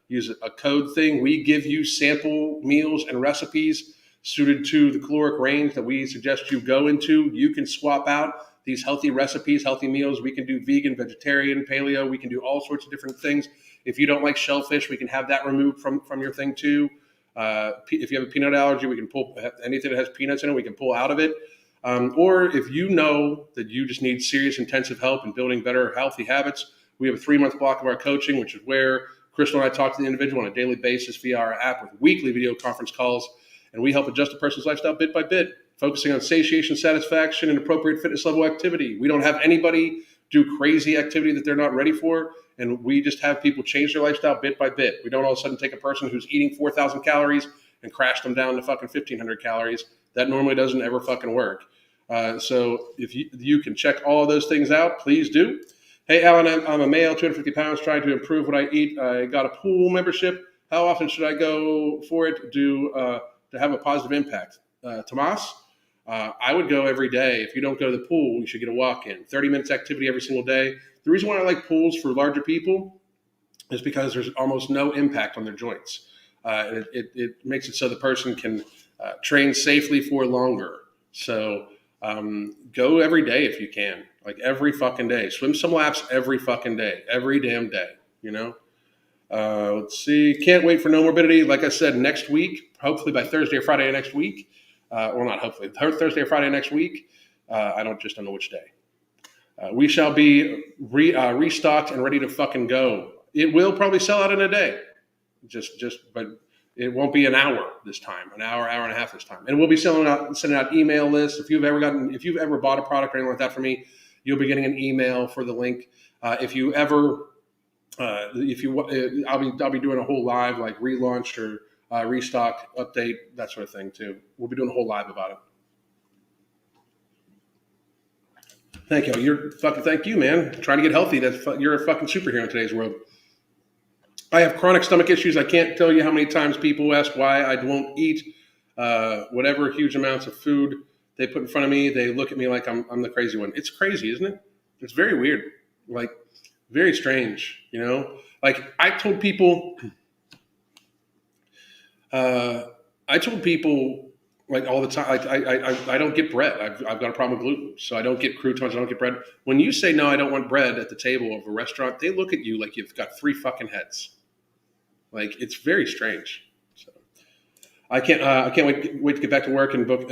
use a code thing. We give you sample meals and recipes suited to the caloric range that we suggest you go into. You can swap out these healthy recipes, healthy meals. We can do vegan, vegetarian, paleo. We can do all sorts of different things. If you don't like shellfish, we can have that removed from your thing too. If you have a peanut allergy, we can pull anything that has peanuts in it, we can pull out of it. Or if you know that you just need serious intensive help in building better healthy habits, we have a 3-month block of our coaching, which is where Crystal and I talk to the individual on a daily basis via our app with weekly video conference calls. And we help adjust a person's lifestyle bit by bit, focusing on satiation, satisfaction, and appropriate fitness level activity. We don't have anybody do crazy activity that they're not ready for. And we just have people change their lifestyle bit by bit. We don't all of a sudden take a person who's eating 4,000 calories and crash them down to fucking 1,500 calories. That normally doesn't ever fucking work. So if you can check all of those things out, please do. Hey, Alan, I'm a male, 250 pounds, trying to improve what I eat. I got a pool membership. How often should I go for it to have a positive impact? Tomas, I would go every day. If you don't go to the pool, you should get a walk-in. 30 minutes activity every single day. The reason why I like pools for larger people is because there's almost no impact on their joints. It makes it so the person can train safely for longer. So go every day if you can, like every fucking day. Swim some laps every fucking day, every damn day, you know? Let's see. Can't wait for No Morbidity. Like I said, next week, hopefully by Thursday or Friday next week. Well, not hopefully, Thursday or Friday next week. I don't know which day. We shall be restocked and ready to fucking go. It will probably sell out in a day. But it won't be an hour this time, an hour and a half this time. And we'll be sending out email lists. If you've ever bought a product or anything like that from me, you'll be getting an email for the link. I'll be doing a whole live like relaunch or restock update, that sort of thing too. We'll be doing a whole live about it. Thank you. Thank you, man. Trying to get healthy. You're a fucking superhero in today's world. I have chronic stomach issues. I can't tell you how many times people ask why I won't eat whatever huge amounts of food they put in front of me. They look at me like I'm the crazy one. It's crazy, isn't it? It's very weird, like very strange, you know? Like I told people like all the time, like I don't get bread. I've got a problem with gluten, so I don't get croutons. I don't get bread. When you say no, I don't want bread at the table of a restaurant, they look at you like you've got 3 fucking heads. Like it's very strange. So I can't wait to get back to work and book.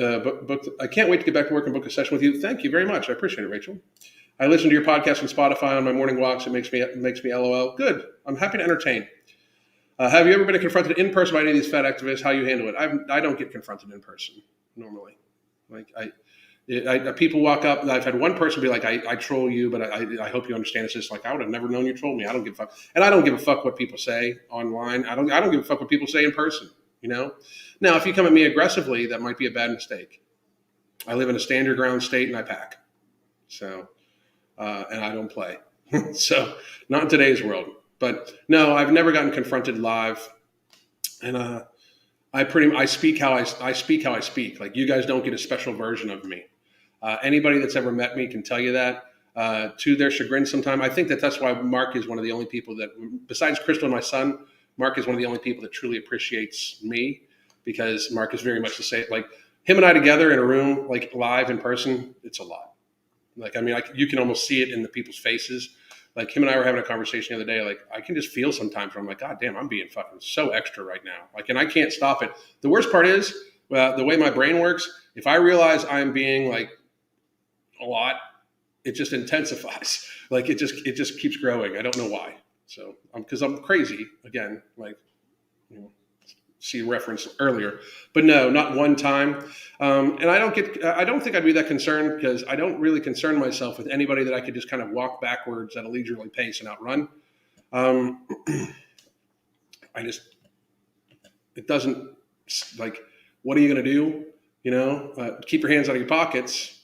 I can't wait to get back to work and book a session with you. Thank you very much. I appreciate it, Rachel. I listen to your podcast on Spotify on my morning walks. It makes me LOL. Good. I'm happy to entertain. Have you ever been confronted in person by any of these fat activists? How you handle it? I don't get confronted in person normally. Like people walk up. I've had one person be like, "I troll you, but I hope you understand." It's just like I would have never known you trolled me. I don't give a fuck, and I don't give a fuck what people say online. I don't give a fuck what people say in person. You know. Now, if you come at me aggressively, that might be a bad mistake. I live in a stand your ground state, and I pack. So, and I don't play. So, not in today's world. But no, I've never gotten confronted live, and I speak how I speak. Like you guys don't get a special version of me. Anybody that's ever met me can tell you that. To their chagrin, sometime I think that's why Mark is one of the only people that, besides Crystal and my son, Mark is one of the only people that truly appreciates me, because Mark is very much the same. Like him and I together in a room, like live in person, it's a lot. Like I mean, you can almost see it in the people's faces. Like him and I were having a conversation the other day. Like I can just feel sometimes where I'm like, God damn, I'm being fucking so extra right now. Like, and I can't stop it. The worst part is the way my brain works. If I realize I'm being like a lot, it just intensifies. Like it just keeps growing. I don't know why. So because I'm crazy again. Like you know, see reference earlier, but no, not one time. And I don't think I'd be that concerned because I don't really concern myself with anybody that I could just kind of walk backwards at a leisurely pace and outrun. Um, I just, it doesn't like, what are you going to do? Keep your hands out of your pockets.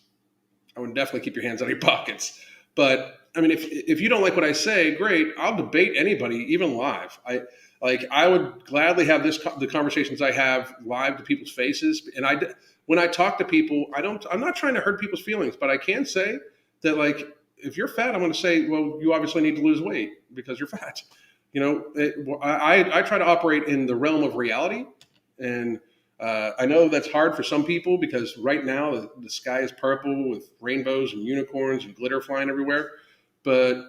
I would definitely keep your hands out of your pockets. But I mean, if you don't like what I say, great. I'll debate anybody, even live. I would gladly have the conversations I have live to people's faces. And when I talk to people, I'm not trying to hurt people's feelings, but I can say that like if you're fat, I'm going to say, well, you obviously need to lose weight because you're fat. I try to operate in the realm of reality, and I know that's hard for some people because right now the sky is purple with rainbows and unicorns and glitter flying everywhere. But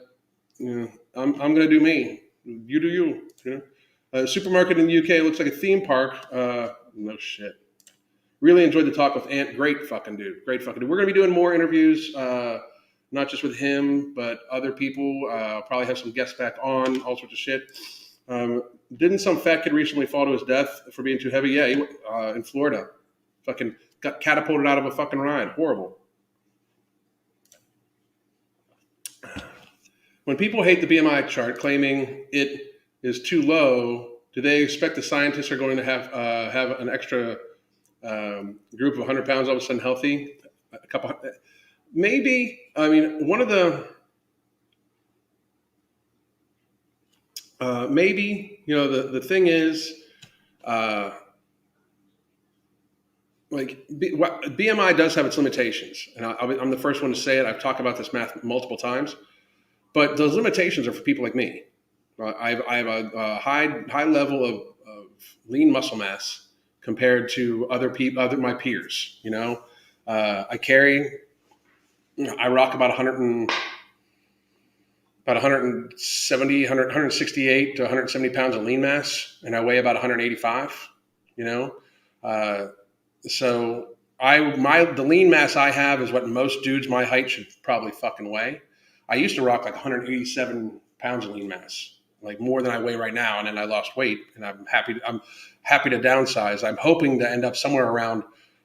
I'm going to do me. You do you. Supermarket in the UK looks like a theme park. No shit. Really enjoyed the talk with Ant. Great fucking dude. Great fucking dude. We're going to be doing more interviews, not just with him, but other people. Probably have some guests back on, all sorts of shit. Didn't some fat kid recently fall to his death for being too heavy? Yeah, in Florida. Fucking got catapulted out of a fucking ride. Horrible. When people hate the BMI chart, claiming it is too low, do they expect the scientists are going to have an extra group of 100 pounds all of a sudden healthy? A couple, maybe. I mean, one of the maybe the thing is, BMI does have its limitations, and I'm the first one to say it. I've talked about this math multiple times, but those limitations are for people like me. I have a high level of lean muscle mass compared to my peers. I rock about 168 to 170 pounds of lean mass, and I weigh about 185. So the lean mass I have is what most dudes my height should probably fucking weigh. I used to rock like 187 pounds of lean mass, like more than I weigh right now, and then I lost weight, and I'm happy to downsize. I'm hoping to end up somewhere around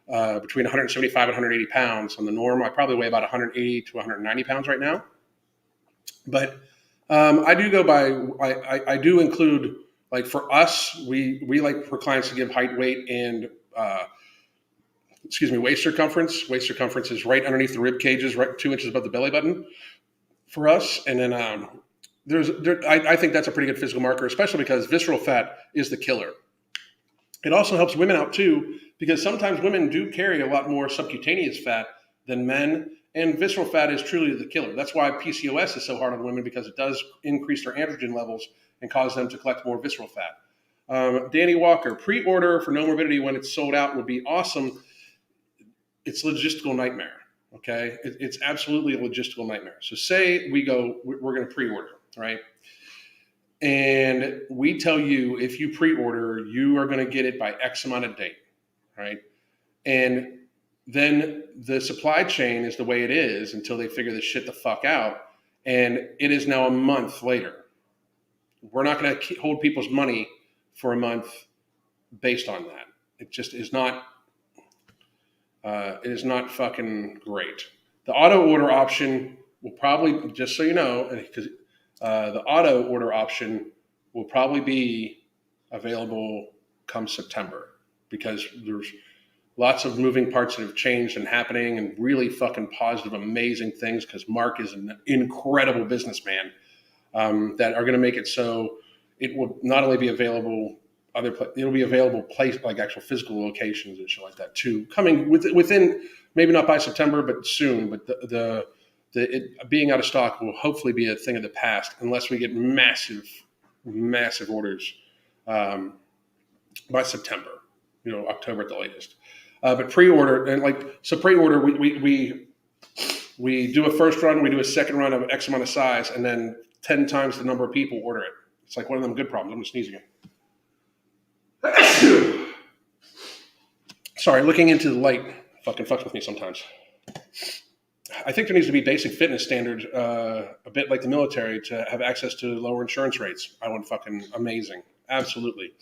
between 175 and 180 pounds on the norm. I probably weigh about 180 to 190 pounds right now. But I do go by, I do include, like for us, we like for clients to give height, weight, and waist circumference. Waist circumference is right underneath the rib cages, right 2 inches above the belly button for us. And then I think that's a pretty good physical marker, especially because visceral fat is the killer. It also helps women out too, because sometimes women do carry a lot more subcutaneous fat than men, and visceral fat is truly the killer. That's why PCOS is so hard on women, because it does increase their androgen levels and cause them to collect more visceral fat. Danny Walker, pre-order for No Morbidity when it's sold out would be awesome. It's a logistical nightmare. Okay, it's absolutely a logistical nightmare. So say we're going to pre-order, right? And we tell you, if you pre-order, you are going to get it by X amount of date, right? And then the supply chain is the way it is until they figure this shit the fuck out. And it is now a month later. We're not going to hold people's money for a month based on that. It just is not. It is not fucking great. The auto order option will probably, just so you know, because the auto order option will probably be available come September, because there's lots of moving parts that have changed and happening, and really fucking positive, amazing things, because Mark is an incredible businessman that are going to make it so it will not only be available it'll be available like actual physical locations and shit like that too, coming within, maybe not by September, but soon. But it being out of stock will hopefully be a thing of the past, unless we get massive orders by September, October at the latest. But pre-order, and pre-order, we We do a first run, we do a second run of X amount of size, and then 10 times the number of people order it. It's like one of them good problems. I'm just sneezing again. Sorry, looking into the light fucking fucks with me sometimes. I think there needs to be basic fitness standards, a bit like the military, to have access to lower insurance rates. I want fucking amazing. Absolutely.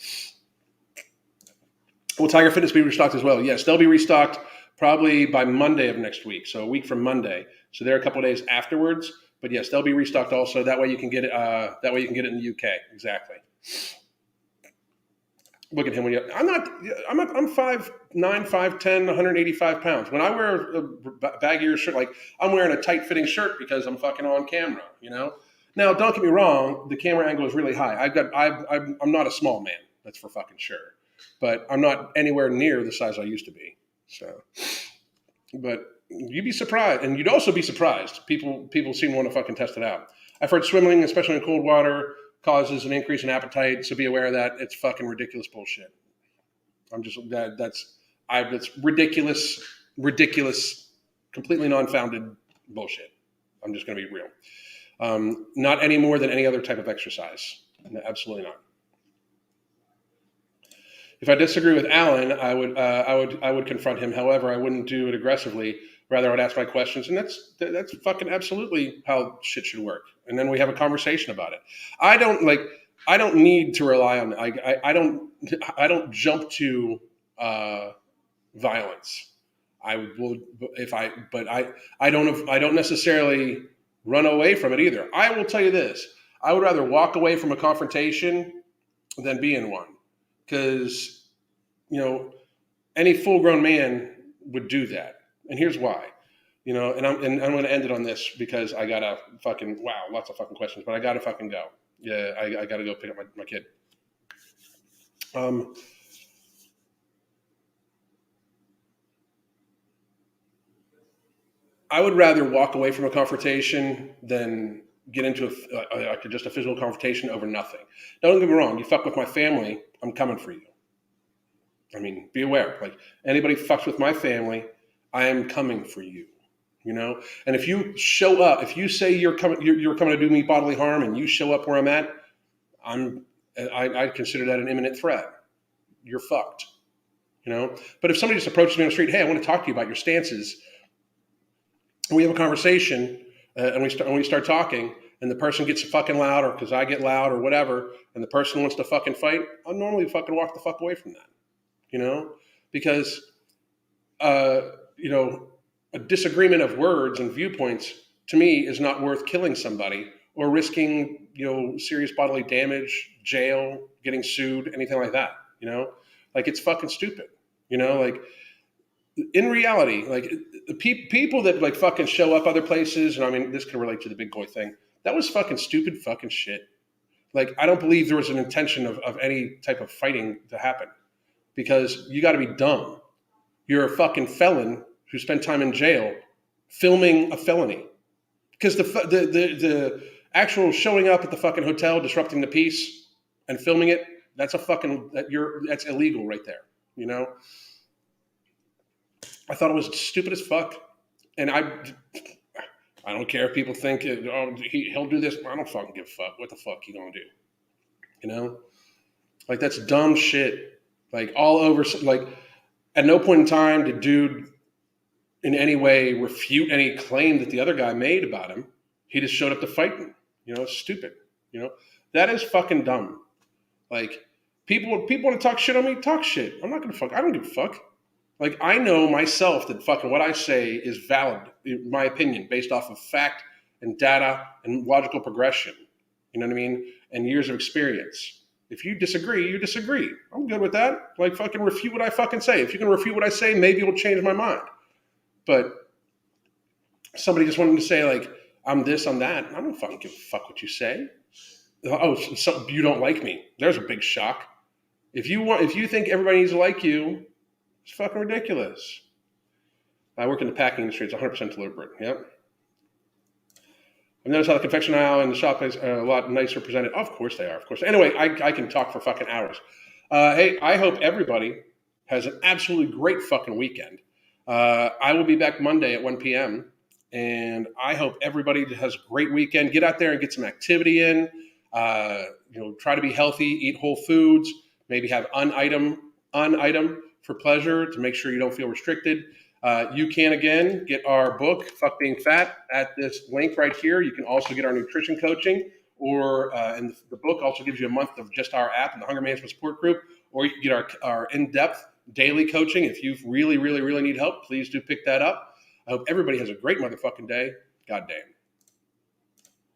Will Tiger Fitness be restocked as well? Yes, they'll be restocked probably by Monday of next week. So a week from Monday. So they're a couple of days afterwards. But yes, they'll be restocked also. That way you can get it. That way you can get it in the UK. Exactly. Look at him when you. I'm 5'9", 5'10", 185 pounds. When I wear a baggier shirt, like I'm wearing a tight fitting shirt because I'm fucking on camera. You know. Now, don't get me wrong. The camera angle is really high. I'm not a small man. That's for fucking sure. But I'm not anywhere near the size I used to be. So, but you'd be surprised, and you'd also be surprised. People seem to want to fucking test it out. I've heard swimming, especially in cold water, causes an increase in appetite. So be aware of that. It's fucking ridiculous bullshit. That's ridiculous, completely non-founded bullshit. I'm just going to be real. Not any more than any other type of exercise. Absolutely not. If I disagree with Alan, I would confront him. However, I wouldn't do it aggressively. Rather, I would ask my questions, and that's fucking absolutely how shit should work. And then we have a conversation about it. I don't need to rely on. I don't jump to violence. I will but I don't necessarily run away from it either. I will tell you this: I would rather walk away from a confrontation than be in one. Because, any full-grown man would do that, and here's why. And I'm going to end it on this because I gotta fucking lots of fucking questions, but I gotta fucking go. Yeah, I gotta go pick up my kid. I would rather walk away from a confrontation than get into just a physical confrontation over nothing. Don't get me wrong. You fuck with my family, I'm coming for you. I mean, be aware. Like anybody fucks with my family, I am coming for you. And if you show up, if you say you're coming to do me bodily harm, and you show up where I'm at, I consider that an imminent threat. You're fucked. But if somebody just approaches me on the street, hey, I want to talk to you about your stances. We have a conversation, and we start talking, and the person gets fucking loud, or because I get loud, or whatever, and the person wants to fucking fight, I'll normally fucking walk the fuck away from that. Because a disagreement of words and viewpoints to me is not worth killing somebody or risking serious bodily damage, jail, getting sued, anything like that. Like it's fucking stupid. Like in reality, like the people that like fucking show up other places, and I mean this can relate to the big boy thing. That was fucking stupid fucking shit. Like I don't believe there was an intention of any type of fighting to happen. Because you got to be dumb. You're a fucking felon who spent time in jail filming a felony. Because the actual showing up at the fucking hotel, disrupting the peace, and filming it, that's that's illegal right there. I thought it was stupid as fuck, and I don't care if people think he'll do this. I don't fucking give a fuck. What the fuck he gonna do? Like that's dumb shit. Like all over, like at no point in time did dude in any way refute any claim that the other guy made about him. He just showed up to fight him. It's stupid. That is fucking dumb. Like people want to talk shit on me, talk shit. I'm not gonna fuck. I don't give a fuck. Like I know myself that fucking what I say is valid, in my opinion, based off of fact and data and logical progression. You know what I mean? And years of experience. If you disagree, you disagree. I'm good with that. Like fucking refute what I fucking say. If you can refute what I say, maybe it'll change my mind. But somebody just wanted to say like, I'm this, I'm that. I don't fucking give a fuck what you say. Oh, so you don't like me. There's a big shock. If you think everybody needs to like you, it's fucking ridiculous. I work in the packing industry. It's 100% deliberate. Yep. I've noticed how the confection aisle and the shop is a lot nicer presented. Of course they are. Of course. Anyway, I can talk for fucking hours. Hey, I hope everybody has an absolutely great fucking weekend. I will be back Monday at 1 p.m. And I hope everybody has a great weekend. Get out there and get some activity in. Try to be healthy, eat whole foods, maybe have unitem for pleasure to make sure you don't feel restricted. You can, again, get our book, Fuck Being Fat, at this link right here. You can also get our nutrition coaching, and the book also gives you a month of just our app and the Hunger Management Support Group, or you can get our in-depth daily coaching. If you really, really, really need help, please do pick that up. I hope everybody has a great motherfucking day. God damn.